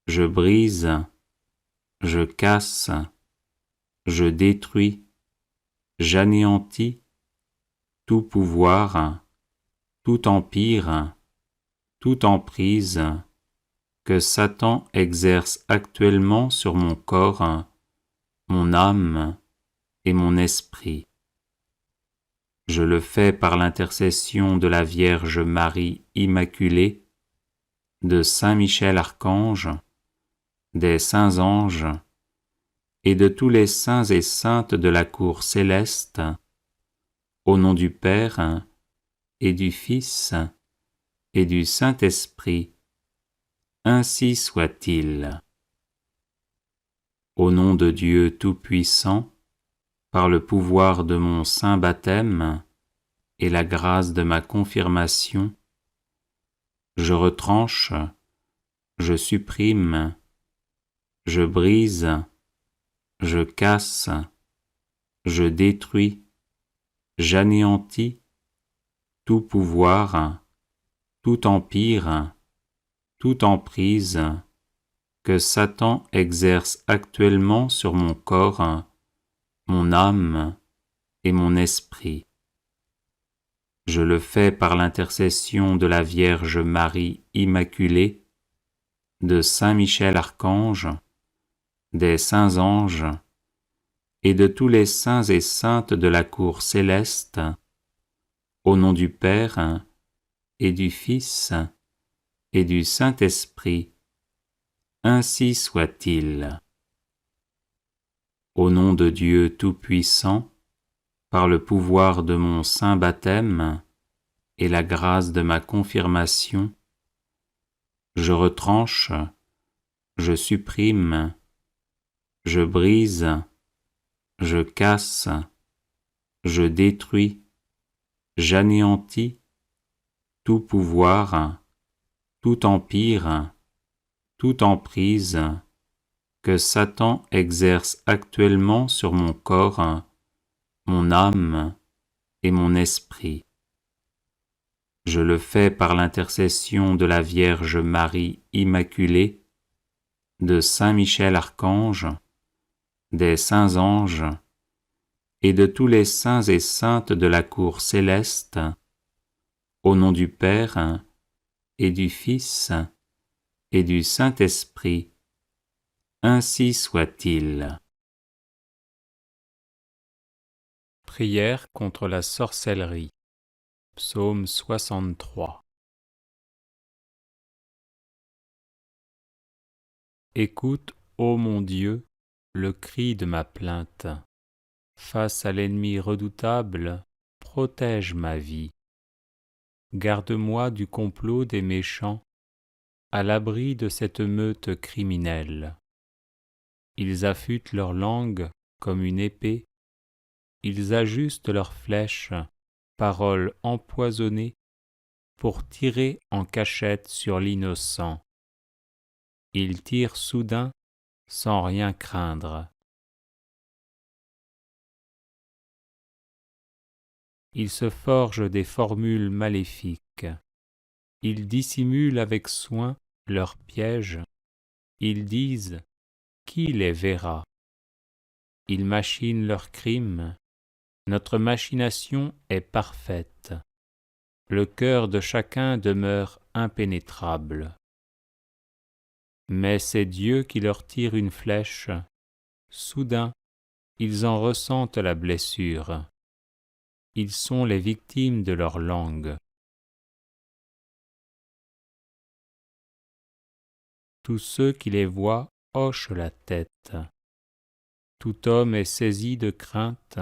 je brise, je casse, je détruis, j'anéantis tout pouvoir, tout empire, toute emprise que Satan exerce actuellement sur mon corps, mon âme et mon esprit. Je le fais par l'intercession de la Vierge Marie Immaculée, de Saint Michel Archange, des saints anges et de tous les saints et saintes de la cour céleste, au nom du Père et du Fils et du Saint-Esprit, ainsi soit-il. Au nom de Dieu Tout-Puissant, par le pouvoir de mon saint baptême et la grâce de ma confirmation, je retranche, je supprime, je brise, je casse, je détruis, j'anéantis tout pouvoir, tout empire, toute emprise que Satan exerce actuellement sur mon corps, mon âme et mon esprit. Je le fais par l'intercession de la Vierge Marie Immaculée, de Saint Michel Archange, des saints anges et de tous les saints et saintes de la cour céleste, au nom du Père et du Fils et du Saint-Esprit, ainsi soit-il. Au nom de Dieu Tout-Puissant, par le pouvoir de mon saint baptême et la grâce de ma confirmation, je retranche, je supprime, je brise, je casse, je détruis, j'anéantis tout pouvoir, tout empire, toute emprise que Satan exerce actuellement sur mon corps, mon âme et mon esprit. Je le fais par l'intercession de la Vierge Marie Immaculée, de Saint Michel Archange, des saints anges et de tous les saints et saintes de la cour céleste, au nom du Père et du Fils et du Saint-Esprit, ainsi soit-il. Prière contre la sorcellerie. Psaume 63. Écoute, ô mon Dieu, le cri de ma plainte. Face à l'ennemi redoutable, protège ma vie. Garde-moi du complot des méchants, à l'abri de cette meute criminelle. Ils affûtent leur langue comme une épée, ils ajustent leurs flèches, paroles empoisonnées, pour tirer en cachette sur l'innocent. Ils tirent soudain, sans rien craindre. Ils se forgent des formules maléfiques. Ils dissimulent avec soin leurs pièges. Ils disent « Qui les verra ?» Ils machinent leurs crimes. Notre machination est parfaite. Le cœur de chacun demeure impénétrable. Mais c'est Dieu qui leur tire une flèche. Soudain, ils en ressentent la blessure. Ils sont les victimes de leur langue. Tous ceux qui les voient hochent la tête. Tout homme est saisi de crainte.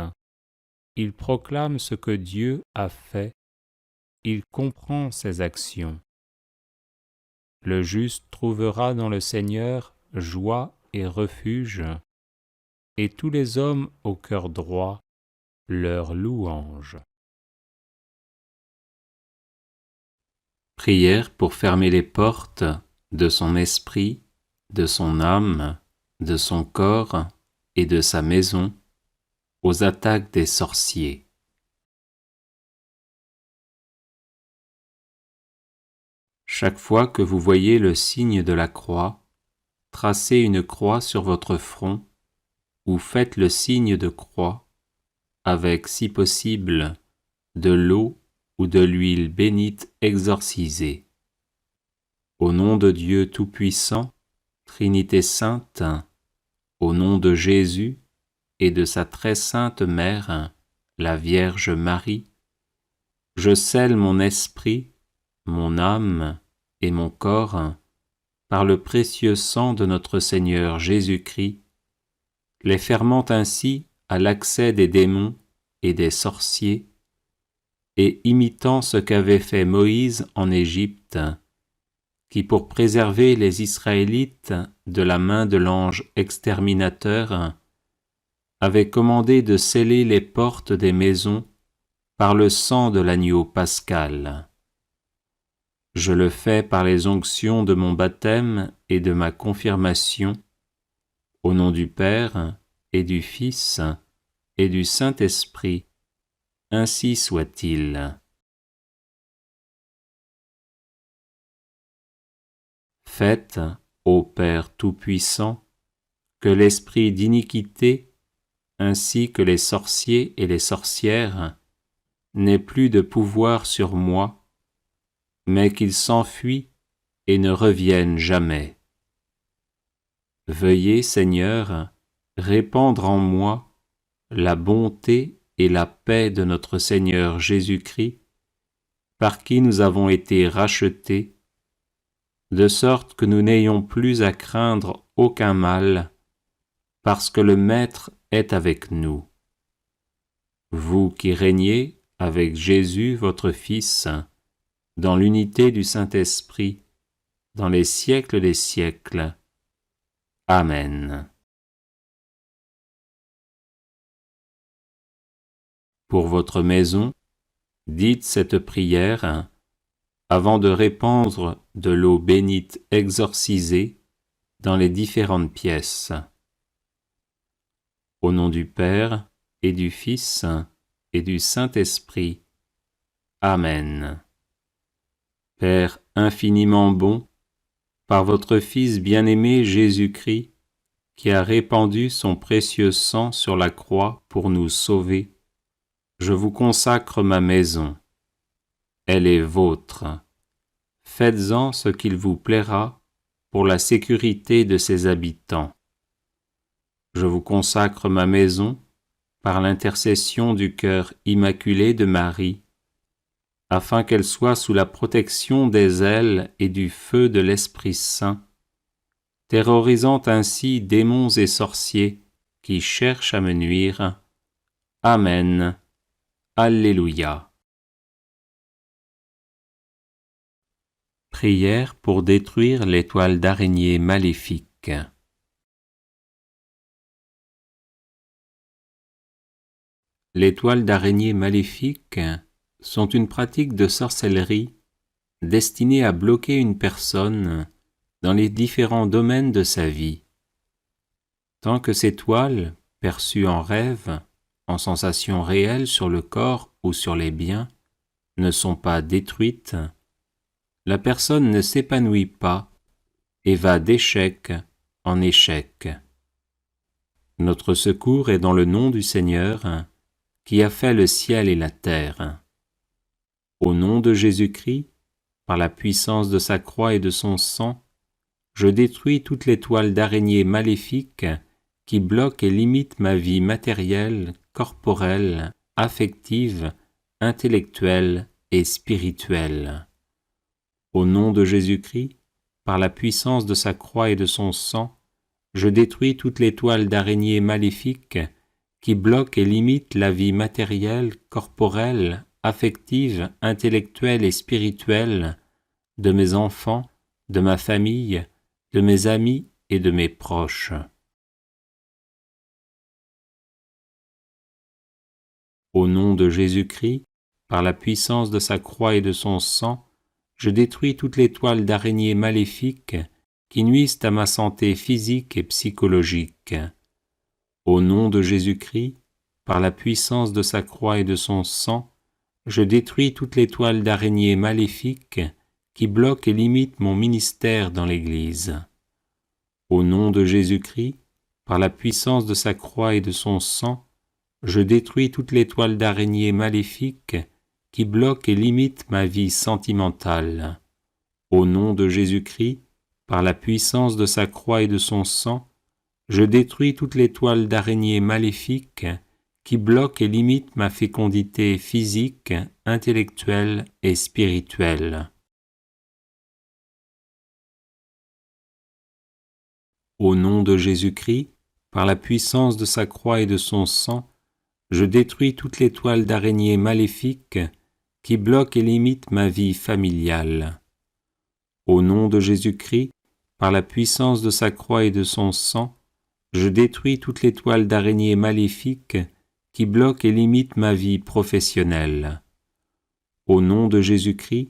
Il proclame ce que Dieu a fait. Il comprend ses actions. Le juste trouvera dans le Seigneur joie et refuge, et tous les hommes au cœur droit leur louange. Prière pour fermer les portes de son esprit, de son âme, de son corps et de sa maison aux attaques des sorciers. Chaque fois que vous voyez le signe de la croix, tracez une croix sur votre front ou faites le signe de croix avec, si possible, de l'eau ou de l'huile bénite exorcisée. Au nom de Dieu Tout-Puissant, Trinité Sainte, au nom de Jésus et de sa très sainte Mère, la Vierge Marie, Je scelle mon esprit, mon âme et mon corps par le précieux sang de notre Seigneur Jésus-Christ, les fermant ainsi à l'accès des démons et des sorciers, et imitant ce qu'avait fait Moïse en Égypte, qui pour préserver les Israélites de la main de l'ange exterminateur, avait commandé de sceller les portes des maisons par le sang de l'agneau pascal. Je le fais par les onctions de mon baptême et de ma confirmation, au nom du Père et du Fils et du Saint-Esprit, ainsi soit-il. Faites, ô Père Tout-Puissant, que l'esprit d'iniquité, ainsi que les sorciers et les sorcières, n'ait plus de pouvoir sur moi, mais qu'il s'enfuit et ne revienne jamais. Veuillez, Seigneur, répandre en moi la bonté et la paix de notre Seigneur Jésus-Christ, par qui nous avons été rachetés, de sorte que nous n'ayons plus à craindre aucun mal, parce que le Maître est avec nous. Vous qui régnez avec Jésus votre Fils, dans l'unité du Saint-Esprit, dans les siècles des siècles. Amen. Pour votre maison, dites cette prière avant de répandre de l'eau bénite exorcisée dans les différentes pièces. Au nom du Père et du Fils et du Saint-Esprit. Amen. Père infiniment bon, par votre Fils bien-aimé Jésus-Christ, qui a répandu son précieux sang sur la croix pour nous sauver, je vous consacre ma maison. Elle est vôtre. Faites-en ce qu'il vous plaira pour la sécurité de ses habitants. Je vous consacre ma maison par l'intercession du cœur immaculé de Marie, afin qu'elle soit sous la protection des ailes et du feu de l'Esprit Saint, terrorisant ainsi démons et sorciers qui cherchent à me nuire. Amen. Alléluia. Prière pour détruire les toiles d'araignée maléfiques. Les toiles d'araignée maléfiques sont une pratique de sorcellerie destinée à bloquer une personne dans les différents domaines de sa vie. Tant que ces toiles, perçues en rêve, en sensations réelles sur le corps ou sur les biens, ne sont pas détruites, la personne ne s'épanouit pas et va d'échec en échec. Notre secours est dans le nom du Seigneur, qui a fait le ciel et la terre. Au nom de Jésus-Christ, par la puissance de sa croix et de son sang, je détruis toutes les toiles d'araignée maléfiques qui bloquent et limitent ma vie matérielle, corporelle, affective, intellectuelle et spirituelle. Au nom de Jésus-Christ, par la puissance de sa croix et de son sang, je détruis toutes les toiles d'araignée maléfiques qui bloquent et limitent la vie matérielle, corporelle, affective, intellectuelle et spirituelle de mes enfants, de ma famille, de mes amis et de mes proches. Au nom de Jésus-Christ, par la puissance de sa croix et de son sang, je détruis toutes les toiles d'araignée maléfiques qui nuisent à ma santé physique et psychologique. Au nom de Jésus-Christ, par la puissance de sa croix et de son sang, je détruis toutes les toiles d'araignée maléfiques qui bloquent et limitent mon ministère dans l'Église. Au nom de Jésus-Christ, par la puissance de sa croix et de son sang, je détruis toutes les toiles d'araignée maléfiques qui bloquent et limitent ma vie sentimentale. Au nom de Jésus-Christ, par la puissance de sa croix et de son sang, je détruis toutes les toiles d'araignée maléfiques qui bloque et limite ma fécondité physique, intellectuelle et spirituelle. Au nom de Jésus-Christ, par la puissance de sa croix et de son sang, je détruis toutes les toiles d'araignée maléfiques qui bloquent et limitent ma vie familiale. Au nom de Jésus-Christ, par la puissance de sa croix et de son sang, je détruis toutes les toiles d'araignée maléfiques qui bloquent et limitent ma vie professionnelle. Au nom de Jésus-Christ,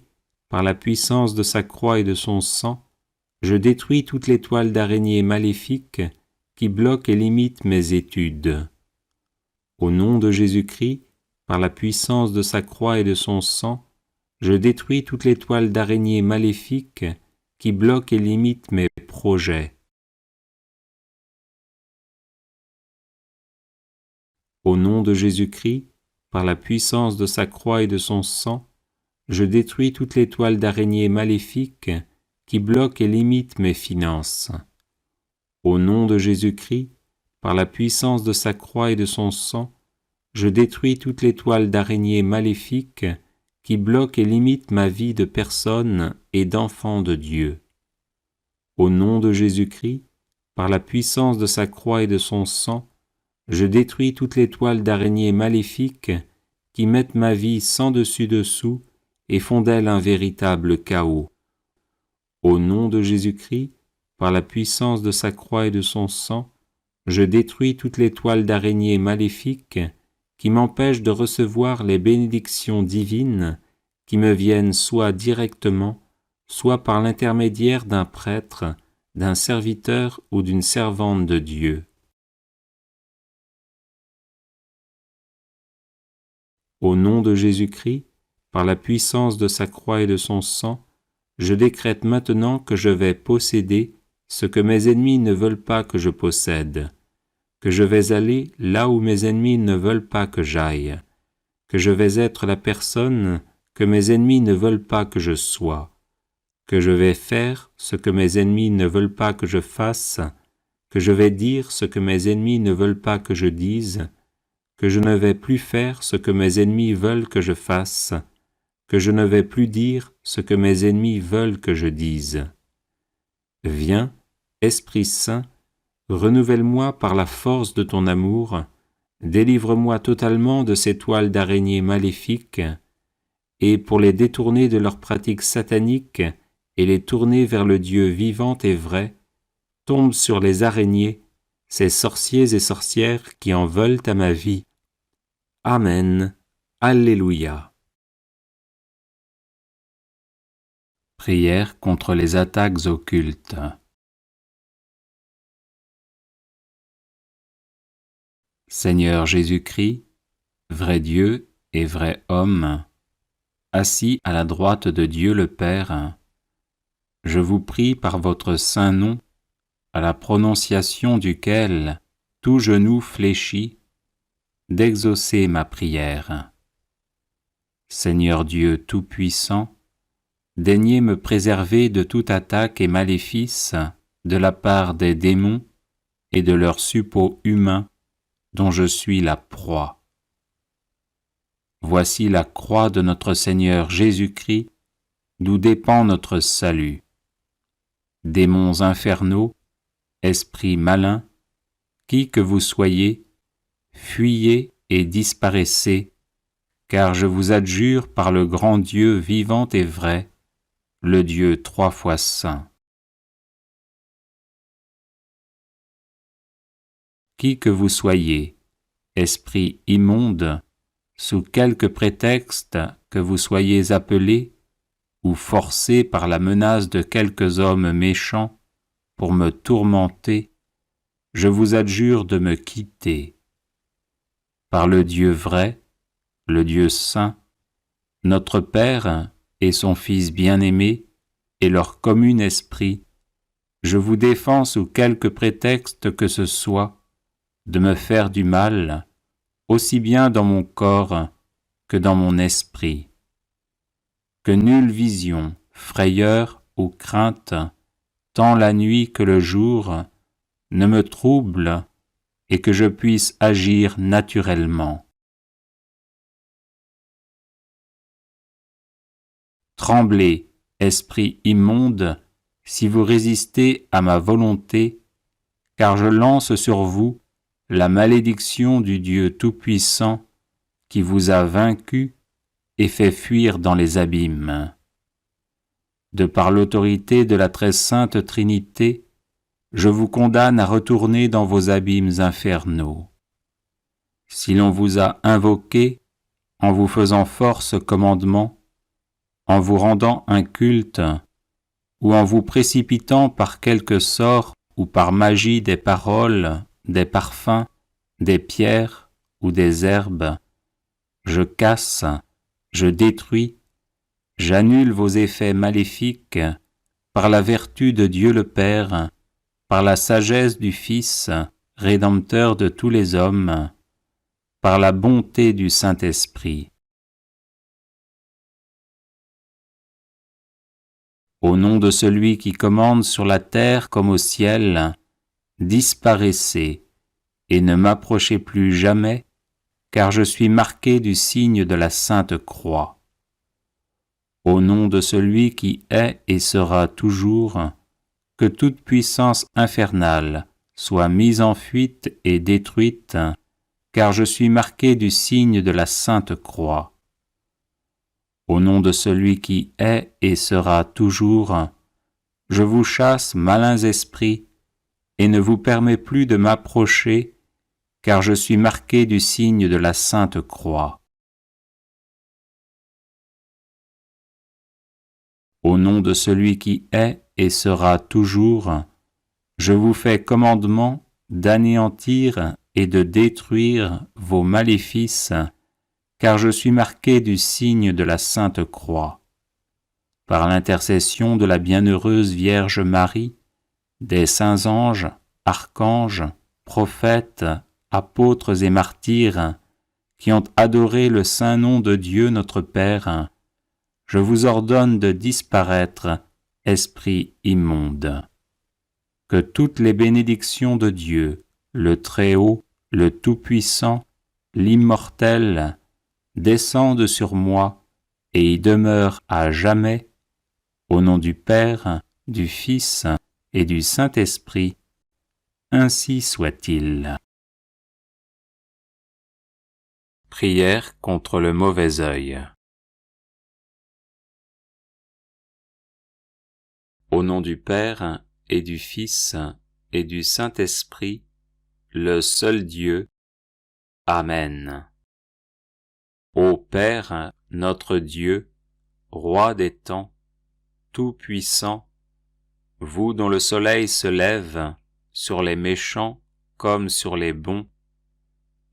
par la puissance de sa croix et de son sang, je détruis toutes les toiles d'araignée maléfiques qui bloquent et limitent mes études. Au nom de Jésus-Christ, par la puissance de sa croix et de son sang, je détruis toutes les toiles d'araignée maléfiques qui bloquent et limitent mes projets. Au nom de Jésus-Christ, par la puissance de sa croix et de son sang, je détruis toutes les toiles d'araignée maléfiques qui bloquent et limitent mes finances. Au nom de Jésus-Christ, par la puissance de sa croix et de son sang, je détruis toutes les toiles d'araignée maléfiques qui bloquent et limitent ma vie de personne et d'enfant de Dieu. Au nom de Jésus-Christ, par la puissance de sa croix et de son sang, je détruis toutes les toiles d'araignée maléfiques qui mettent ma vie sans dessus-dessous et font d'elle un véritable chaos. Au nom de Jésus-Christ, par la puissance de sa croix et de son sang, je détruis toutes les toiles d'araignée maléfiques qui m'empêchent de recevoir les bénédictions divines qui me viennent soit directement, soit par l'intermédiaire d'un prêtre, d'un serviteur ou d'une servante de Dieu. Au nom de Jésus-Christ, par la puissance de sa croix et de son sang, je décrète maintenant que je vais posséder ce que mes ennemis ne veulent pas que je possède, que je vais aller là où mes ennemis ne veulent pas que j'aille, que je vais être la personne que mes ennemis ne veulent pas que je sois, que je vais faire ce que mes ennemis ne veulent pas que je fasse, que je vais dire ce que mes ennemis ne veulent pas que je dise, que je ne vais plus faire ce que mes ennemis veulent que je fasse, que je ne vais plus dire ce que mes ennemis veulent que je dise. Viens, Esprit Saint, renouvelle-moi par la force de ton amour, délivre-moi totalement de ces toiles d'araignée maléfiques, et pour les détourner de leurs pratiques sataniques et les tourner vers le Dieu vivant et vrai, tombe sur les araignées, ces sorciers et sorcières qui en veulent à ma vie. Amen. Alléluia. Prière contre les attaques occultes. Seigneur Jésus-Christ, vrai Dieu et vrai homme, assis à la droite de Dieu le Père, je vous prie par votre saint nom, à la prononciation duquel tout genou fléchit, d'exaucer ma prière. Seigneur Dieu Tout-Puissant, daignez me préserver de toute attaque et maléfice de la part des démons et de leurs suppôts humains dont je suis la proie. Voici la croix de notre Seigneur Jésus-Christ, d'où dépend notre salut. Démons infernaux, esprits malins, qui que vous soyez, fuyez et disparaissez, car je vous adjure par le grand Dieu vivant et vrai, le Dieu 3 fois saint. Qui que vous soyez, esprit immonde, sous quelque prétexte que vous soyez appelé ou forcé par la menace de quelques hommes méchants pour me tourmenter, je vous adjure de me quitter. Par le Dieu vrai, le Dieu saint, notre Père et son Fils bien-aimé et leur commun esprit, je vous défends sous quelque prétexte que ce soit de me faire du mal, aussi bien dans mon corps que dans mon esprit. Que nulle vision, frayeur ou crainte, tant la nuit que le jour, ne me trouble et que je puisse agir naturellement. Tremblez, esprit immonde, si vous résistez à ma volonté, car je lance sur vous la malédiction du Dieu Tout-Puissant qui vous a vaincu et fait fuir dans les abîmes. De par l'autorité de la très sainte Trinité, je vous condamne à retourner dans vos abîmes infernaux. Si l'on vous a invoqué, en vous faisant force commandement, en vous rendant un culte, ou en vous précipitant par quelque sort ou par magie des paroles, des parfums, des pierres ou des herbes, je casse, je détruis, j'annule vos effets maléfiques par la vertu de Dieu le Père, par la sagesse du Fils, Rédempteur de tous les hommes, par la bonté du Saint-Esprit. Au nom de celui qui commande sur la terre comme au ciel, disparaissez et ne m'approchez plus jamais, car je suis marqué du signe de la Sainte Croix. Au nom de celui qui est et sera toujours, que toute puissance infernale soit mise en fuite et détruite, car je suis marqué du signe de la Sainte Croix. Au nom de celui qui est et sera toujours, je vous chasse, malins esprits, et ne vous permets plus de m'approcher, car je suis marqué du signe de la Sainte Croix. Au nom de celui qui est et sera toujours, je vous fais commandement d'anéantir et de détruire vos maléfices, car je suis marqué du signe de la Sainte Croix. Par l'intercession de la bienheureuse Vierge Marie, des saints anges, archanges, prophètes, apôtres et martyrs, qui ont adoré le saint nom de Dieu notre Père, je vous ordonne de disparaître, esprit immonde. Que toutes les bénédictions de Dieu, le Très-Haut, le Tout-Puissant, l'Immortel, descendent sur moi et y demeurent à jamais, au nom du Père, du Fils et du Saint-Esprit. Ainsi soit-il. Prière contre le mauvais œil. Au nom du Père et du Fils et du Saint-Esprit, le seul Dieu. Amen. Ô Père, notre Dieu, Roi des temps, Tout-Puissant, vous dont le soleil se lève sur les méchants comme sur les bons,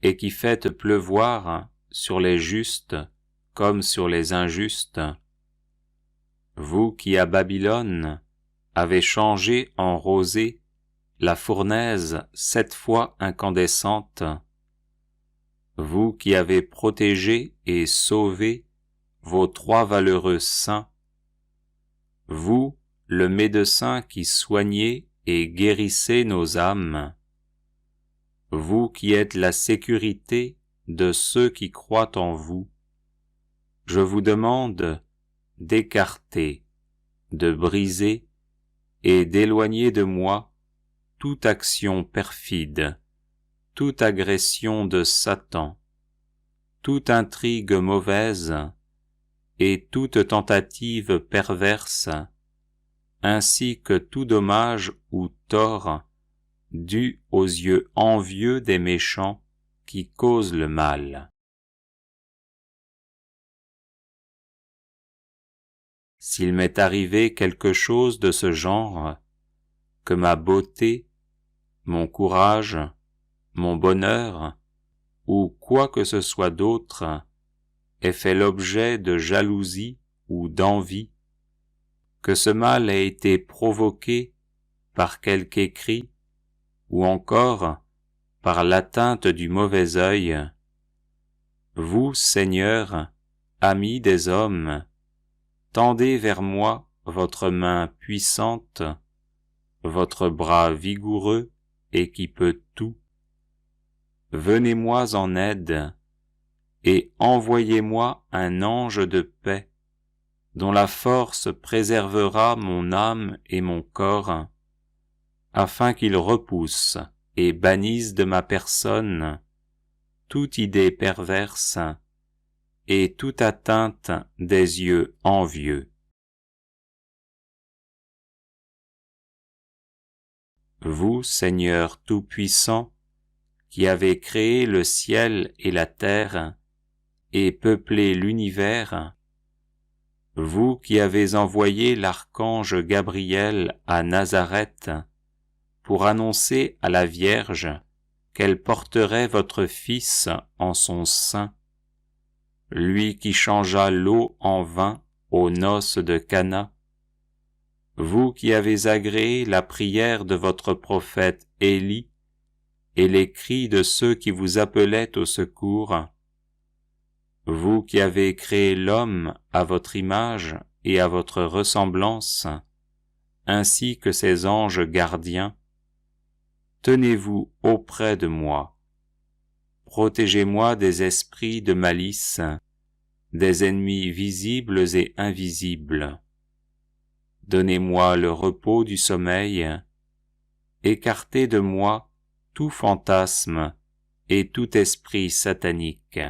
et qui faites pleuvoir sur les justes comme sur les injustes, vous qui à Babylone avez changé en rosée la fournaise 7 fois incandescente, vous qui avez protégé et sauvé vos 3 valeureux saints, vous, le médecin qui soignez et guérissez nos âmes, vous qui êtes la sécurité de ceux qui croient en vous, je vous demande d'écarter, de briser et d'éloigner de moi toute action perfide, toute agression de Satan, toute intrigue mauvaise et toute tentative perverse, ainsi que tout dommage ou tort dû aux yeux envieux des méchants qui causent le mal. S'il m'est arrivé quelque chose de ce genre, que ma beauté, mon courage, mon bonheur, ou quoi que ce soit d'autre, ait fait l'objet de jalousie ou d'envie, que ce mal ait été provoqué par quelque écrit, ou encore par l'atteinte du mauvais œil, vous, Seigneur, ami des hommes, tendez vers moi votre main puissante, votre bras vigoureux et qui peut tout, venez-moi en aide, et envoyez-moi un ange de paix, dont la force préservera mon âme et mon corps, afin qu'il repousse et bannisse de ma personne toute idée perverse et toute atteinte des yeux envieux. Vous, Seigneur Tout-Puissant, qui avez créé le ciel et la terre et peuplé l'univers, vous qui avez envoyé l'archange Gabriel à Nazareth pour annoncer à la Vierge qu'elle porterait votre Fils en son sein, lui qui changea l'eau en vin aux noces de Cana, vous qui avez agréé la prière de votre prophète Élie et les cris de ceux qui vous appelaient au secours, vous qui avez créé l'homme à votre image et à votre ressemblance, ainsi que ses anges gardiens, tenez-vous auprès de moi. Protégez-moi des esprits de malice, des ennemis visibles et invisibles. Donnez-moi le repos du sommeil, écartez de moi tout fantasme et tout esprit satanique.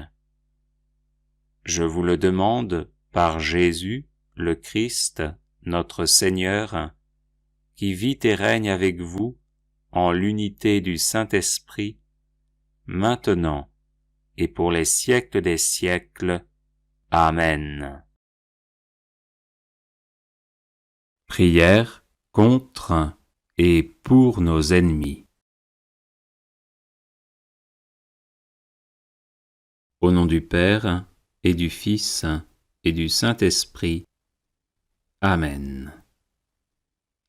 Je vous le demande par Jésus, le Christ, notre Seigneur, qui vit et règne avec vous en l'unité du Saint-Esprit, maintenant et pour les siècles des siècles. Amen. Prière contre et pour nos ennemis. Au nom du Père, et du Fils, et du Saint-Esprit. Amen.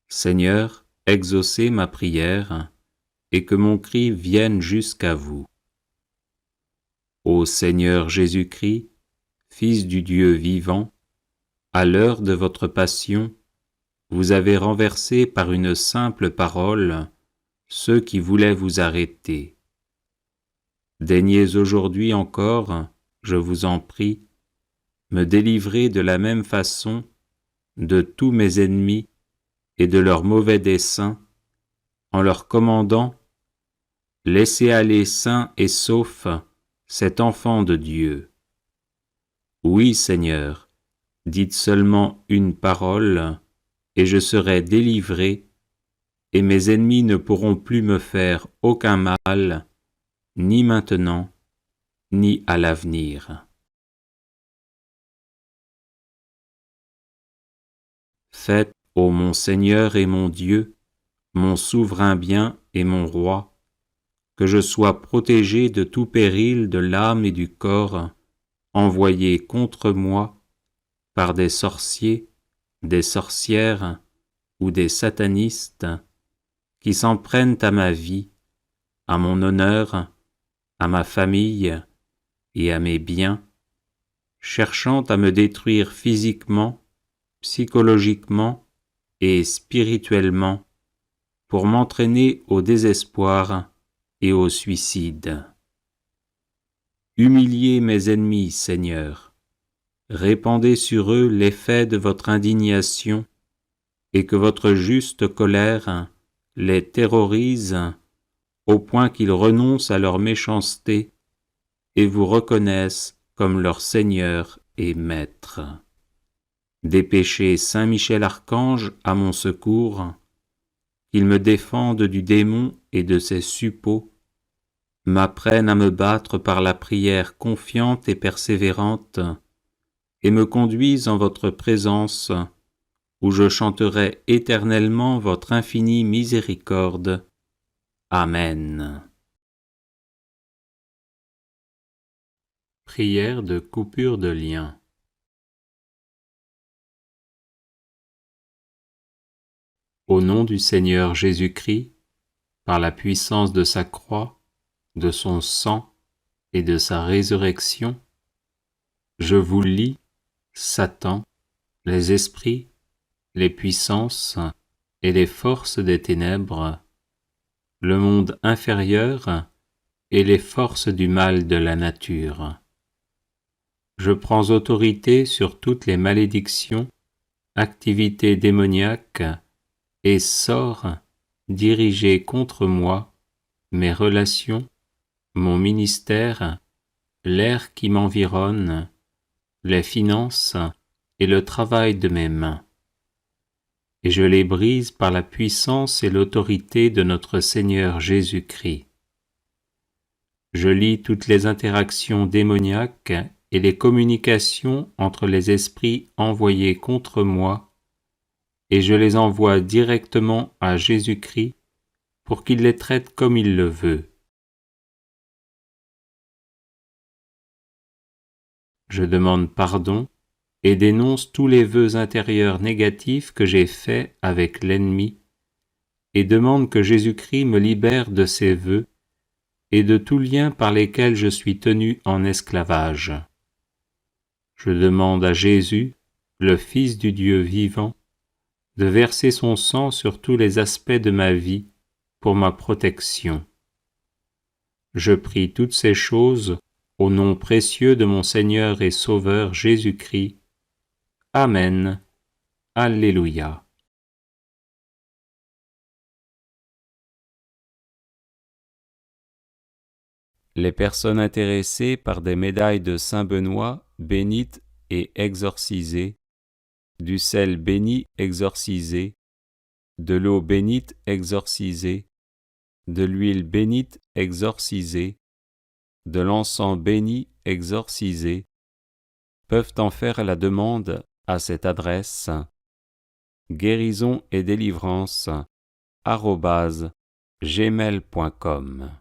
Seigneur, exaucez ma prière, et que mon cri vienne jusqu'à vous. Ô Seigneur Jésus-Christ, Fils du Dieu vivant, à l'heure de votre passion, vous avez renversé par une simple parole ceux qui voulaient vous arrêter. Daignez aujourd'hui encore, je vous en prie, me délivrer de la même façon de tous mes ennemis et de leurs mauvais desseins, en leur commandant « Laissez aller sain et sauf cet enfant de Dieu. » Oui, Seigneur, dites seulement une parole, et je serai délivré, et mes ennemis ne pourront plus me faire aucun mal, ni maintenant, ni à l'avenir. Faites, ô mon Seigneur et mon Dieu, mon souverain bien et mon roi, que je sois protégé de tout péril de l'âme et du corps, envoyé contre moi par des sorciers, des sorcières ou des satanistes qui s'en prennent à ma vie, à mon honneur, à ma famille et à mes biens, cherchant à me détruire physiquement, psychologiquement et spirituellement pour m'entraîner au désespoir et au suicide. Humiliez mes ennemis, Seigneur, répandez sur eux l'effet de votre indignation et que votre juste colère les terrorise au point qu'ils renoncent à leur méchanceté et vous reconnaissent comme leur Seigneur et Maître. Dépêchez Saint Michel Archange à mon secours, qu'il me défende du démon et de ses suppôts, m'apprenne à me battre par la prière confiante et persévérante, et me conduise en votre présence, où je chanterai éternellement votre infinie miséricorde. Amen. Prière de coupure de lien. Au nom du Seigneur Jésus-Christ, par la puissance de sa croix, de son sang et de sa résurrection, je vous lie, Satan, les esprits, les puissances et les forces des ténèbres, le monde inférieur et les forces du mal de la nature. Je prends autorité sur toutes les malédictions, activités démoniaques et sorts dirigés contre moi, mes relations, mon ministère, l'air qui m'environne, les finances et le travail de mes mains. Et je les brise par la puissance et l'autorité de notre Seigneur Jésus-Christ. Je lis toutes les interactions démoniaques et les communications entre les esprits envoyés contre moi, et je les envoie directement à Jésus-Christ pour qu'il les traite comme il le veut. Je demande pardon et dénonce tous les vœux intérieurs négatifs que j'ai faits avec l'ennemi, et demande que Jésus-Christ me libère de ces vœux et de tout lien par lesquels je suis tenu en esclavage. Je demande à Jésus, le Fils du Dieu vivant, de verser son sang sur tous les aspects de ma vie pour ma protection. Je prie toutes ces choses au nom précieux de mon Seigneur et Sauveur Jésus-Christ. Amen. Alléluia. Les personnes intéressées par des médailles de Saint-Benoît bénites et exorcisées, du sel béni exorcisé, de l'eau bénite exorcisée, de l'huile bénite exorcisée, de l'encens béni exorcisé, peuvent en faire la demande à cette adresse guérison et délivrance @gmail.com.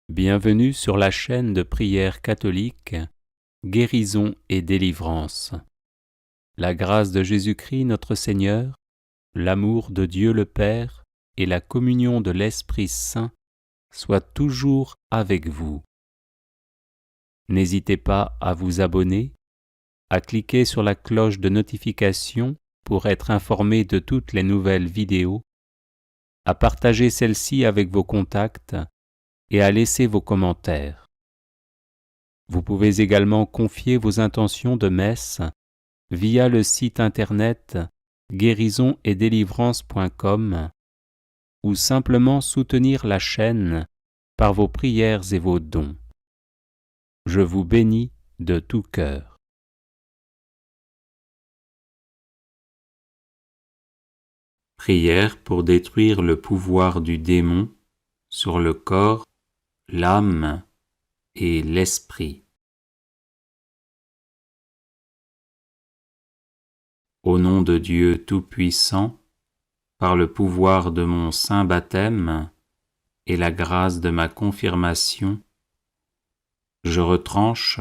Bienvenue sur la chaîne de prière catholique Guérison et délivrance. La grâce de Jésus-Christ notre Seigneur, l'amour de Dieu le Père et la communion de l'Esprit Saint soient toujours avec vous. N'hésitez pas à vous abonner, à cliquer sur la cloche de notification pour être informé de toutes les nouvelles vidéos, à partager celle-ci avec vos contacts et à laisser vos commentaires. Vous pouvez également confier vos intentions de messe via le site internet guérisonetdélivrance.com ou simplement soutenir la chaîne par vos prières et vos dons. Je vous bénis de tout cœur. Prière pour détruire le pouvoir du démon sur le corps, l'âme et l'esprit. Au nom de Dieu Tout-Puissant, par le pouvoir de mon saint baptême et la grâce de ma confirmation, je retranche,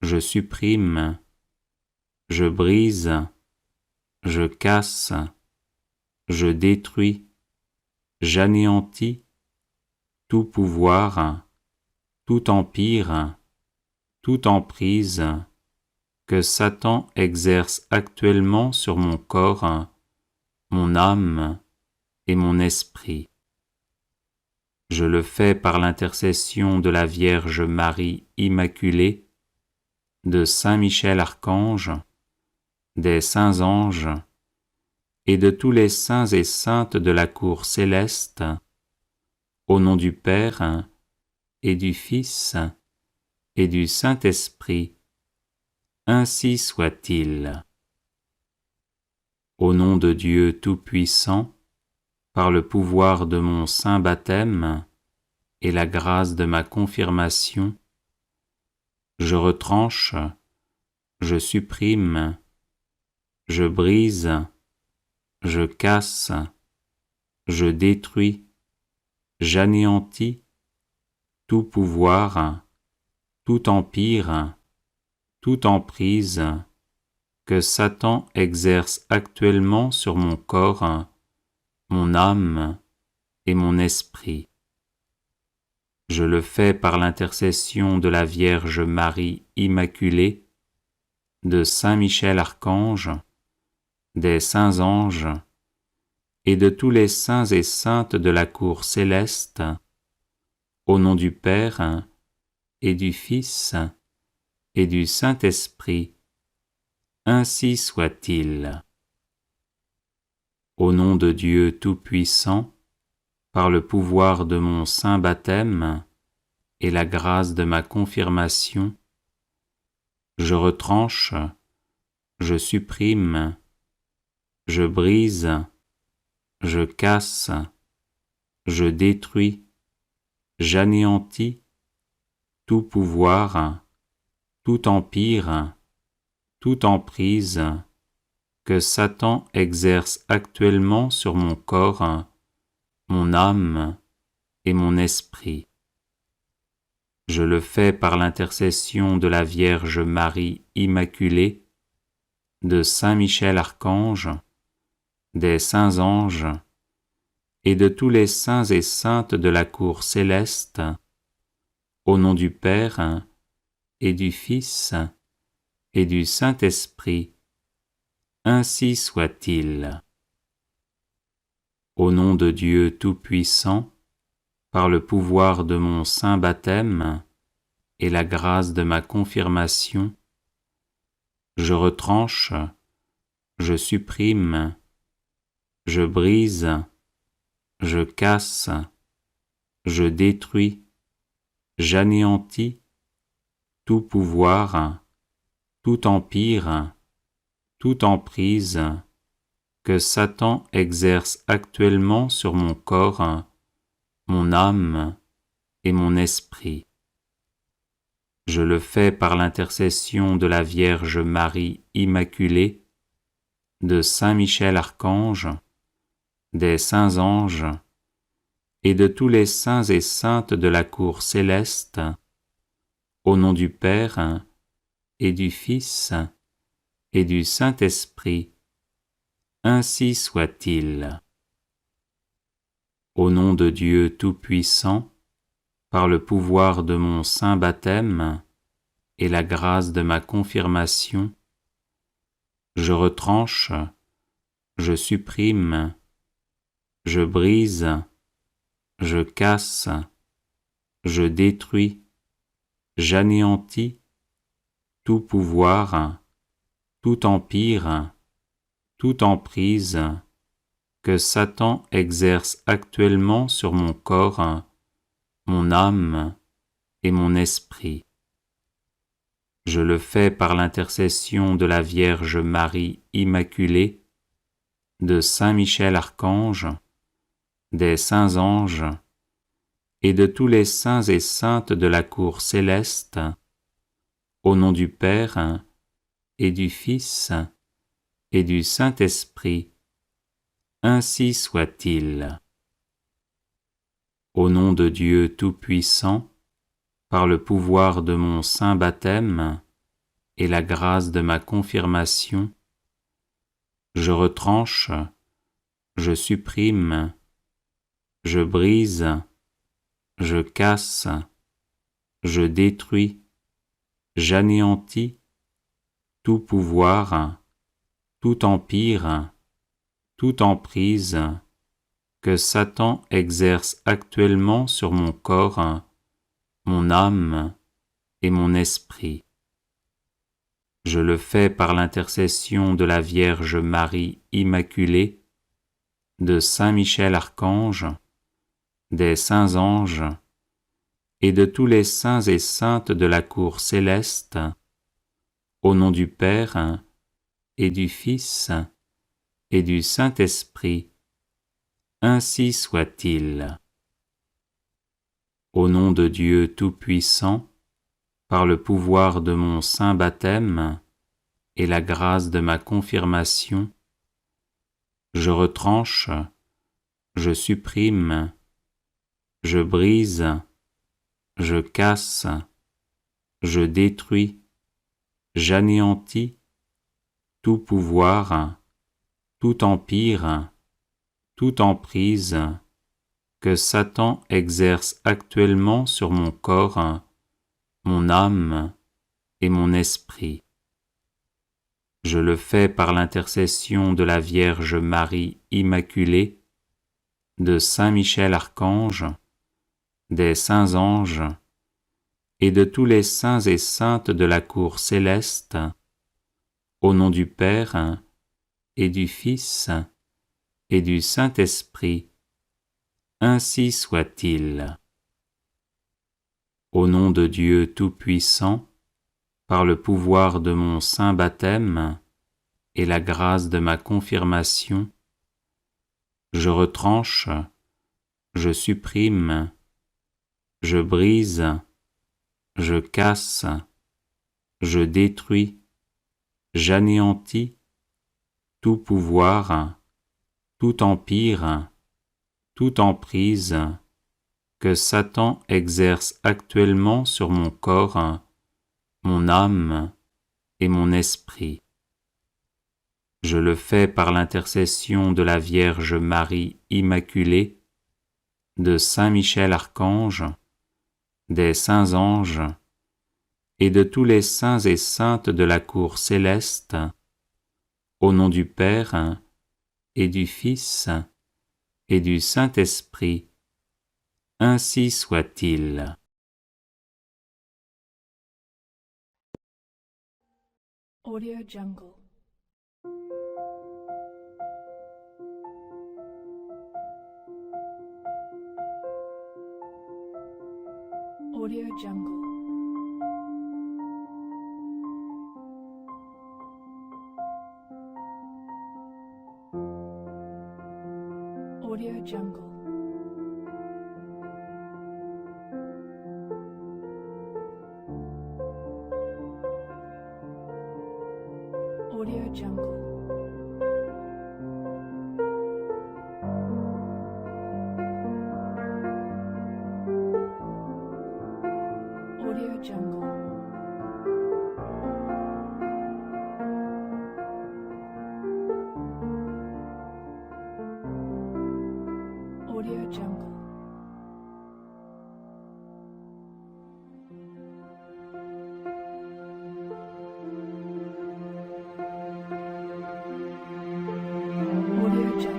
je supprime, je brise, je casse, je détruis, j'anéantis tout pouvoir, tout empire, toute emprise que Satan exerce actuellement sur mon corps, mon âme et mon esprit. Je le fais par l'intercession de la Vierge Marie Immaculée, de Saint Michel Archange, des saints anges et de tous les saints et saintes de la cour céleste, au nom du Père et du Fils et du Saint-Esprit, ainsi soit-il. Au nom de Dieu Tout-Puissant, par le pouvoir de mon saint baptême et la grâce de ma confirmation, je retranche, je supprime, je brise, je casse, je détruis, j'anéantis tout pouvoir, tout empire, toute emprise que Satan exerce actuellement sur mon corps, mon âme et mon esprit. Je le fais par l'intercession de la Vierge Marie Immaculée, de Saint Michel Archange, des saints anges et de tous les saints et saintes de la cour céleste, au nom du Père et du Fils et du Saint-Esprit, ainsi soit-il. Au nom de Dieu Tout-Puissant, par le pouvoir de mon saint baptême et la grâce de ma confirmation, je retranche, je supprime, je brise, je casse, je détruis, j'anéantis tout pouvoir, tout empire, toute emprise que Satan exerce actuellement sur mon corps, mon âme et mon esprit. Je le fais par l'intercession de la Vierge Marie Immaculée, de Saint Michel Archange, des saints anges et de tous les saints et saintes de la cour céleste, au nom du Père et du Fils et du Saint-Esprit, ainsi soit-il. Au nom de Dieu Tout-Puissant, par le pouvoir de mon saint baptême et la grâce de ma confirmation, je retranche, je supprime, je brise, je casse, je détruis, j'anéantis tout pouvoir, tout empire, toute emprise que Satan exerce actuellement sur mon corps, mon âme et mon esprit. Je le fais par l'intercession de la Vierge Marie Immaculée, de Saint Michel Archange, des saints anges et de tous les saints et saintes de la cour céleste, au nom du Père et du Fils et du Saint-Esprit, ainsi soit-il. Au nom de Dieu Tout-Puissant, par le pouvoir de mon saint baptême et la grâce de ma confirmation, je retranche, je supprime, je brise, je casse, je détruis, j'anéantis tout pouvoir, tout empire, toute emprise que Satan exerce actuellement sur mon corps, mon âme et mon esprit. Je le fais par l'intercession de la Vierge Marie Immaculée, de Saint Michel Archange, des saints anges et de tous les saints et saintes de la cour céleste, au nom du Père et du Fils et du Saint-Esprit, ainsi soit-il. Au nom de Dieu Tout-Puissant, par le pouvoir de mon saint baptême et la grâce de ma confirmation, je retranche, je supprime, je brise, je casse, je détruis, j'anéantis tout pouvoir, tout empire, toute emprise que Satan exerce actuellement sur mon corps, mon âme et mon esprit. Je le fais par l'intercession de la Vierge Marie Immaculée, de Saint Michel Archange, des saints anges et de tous les saints et saintes de la cour céleste, au nom du Père et du Fils et du Saint-Esprit, ainsi soit-il. Au nom de Dieu Tout-Puissant, par le pouvoir de mon saint baptême et la grâce de ma confirmation, je retranche, je supprime, je brise, je casse, je détruis, j'anéantis tout pouvoir, tout empire, toute emprise que Satan exerce actuellement sur mon corps, mon âme et mon esprit. Je le fais par l'intercession de la Vierge Marie Immaculée, de Saint Michel Archange, des saints anges et de tous les saints et saintes de la cour céleste, au nom du Père et du Fils et du Saint-Esprit, ainsi soit-il. Au nom de Dieu Tout-Puissant, par le pouvoir de mon saint baptême et la grâce de ma confirmation, je retranche, je supprime, je brise, je casse, je détruis, j'anéantis tout pouvoir, tout empire, toute emprise que Satan exerce actuellement sur mon corps, mon âme et mon esprit. Je le fais par l'intercession de la Vierge Marie Immaculée, de Saint Michel Archange, des saints anges et de tous les saints et saintes de la cour céleste, au nom du Père et du Fils et du Saint-Esprit, ainsi soit-il. Audio Jungle. Audio Jungle. Audio Jungle. Audio Jungle. Audio Jungle. Audio Jungle. Audio Jungle. Audio Jungle.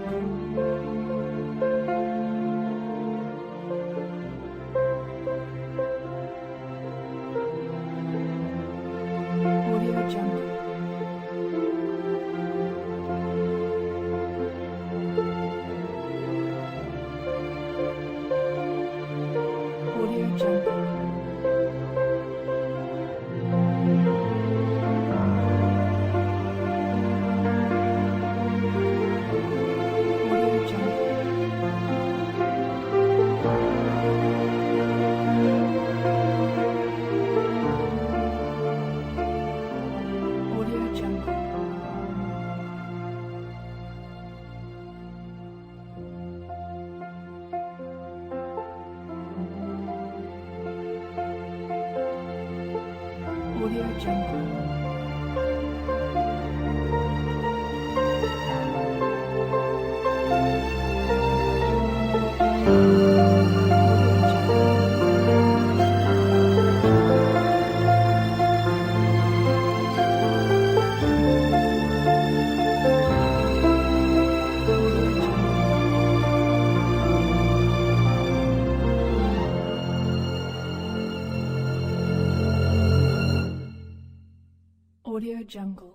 Audio Jungle. Audio Jungle. Audio Jungle. Audio Jungle. Audio Jungle.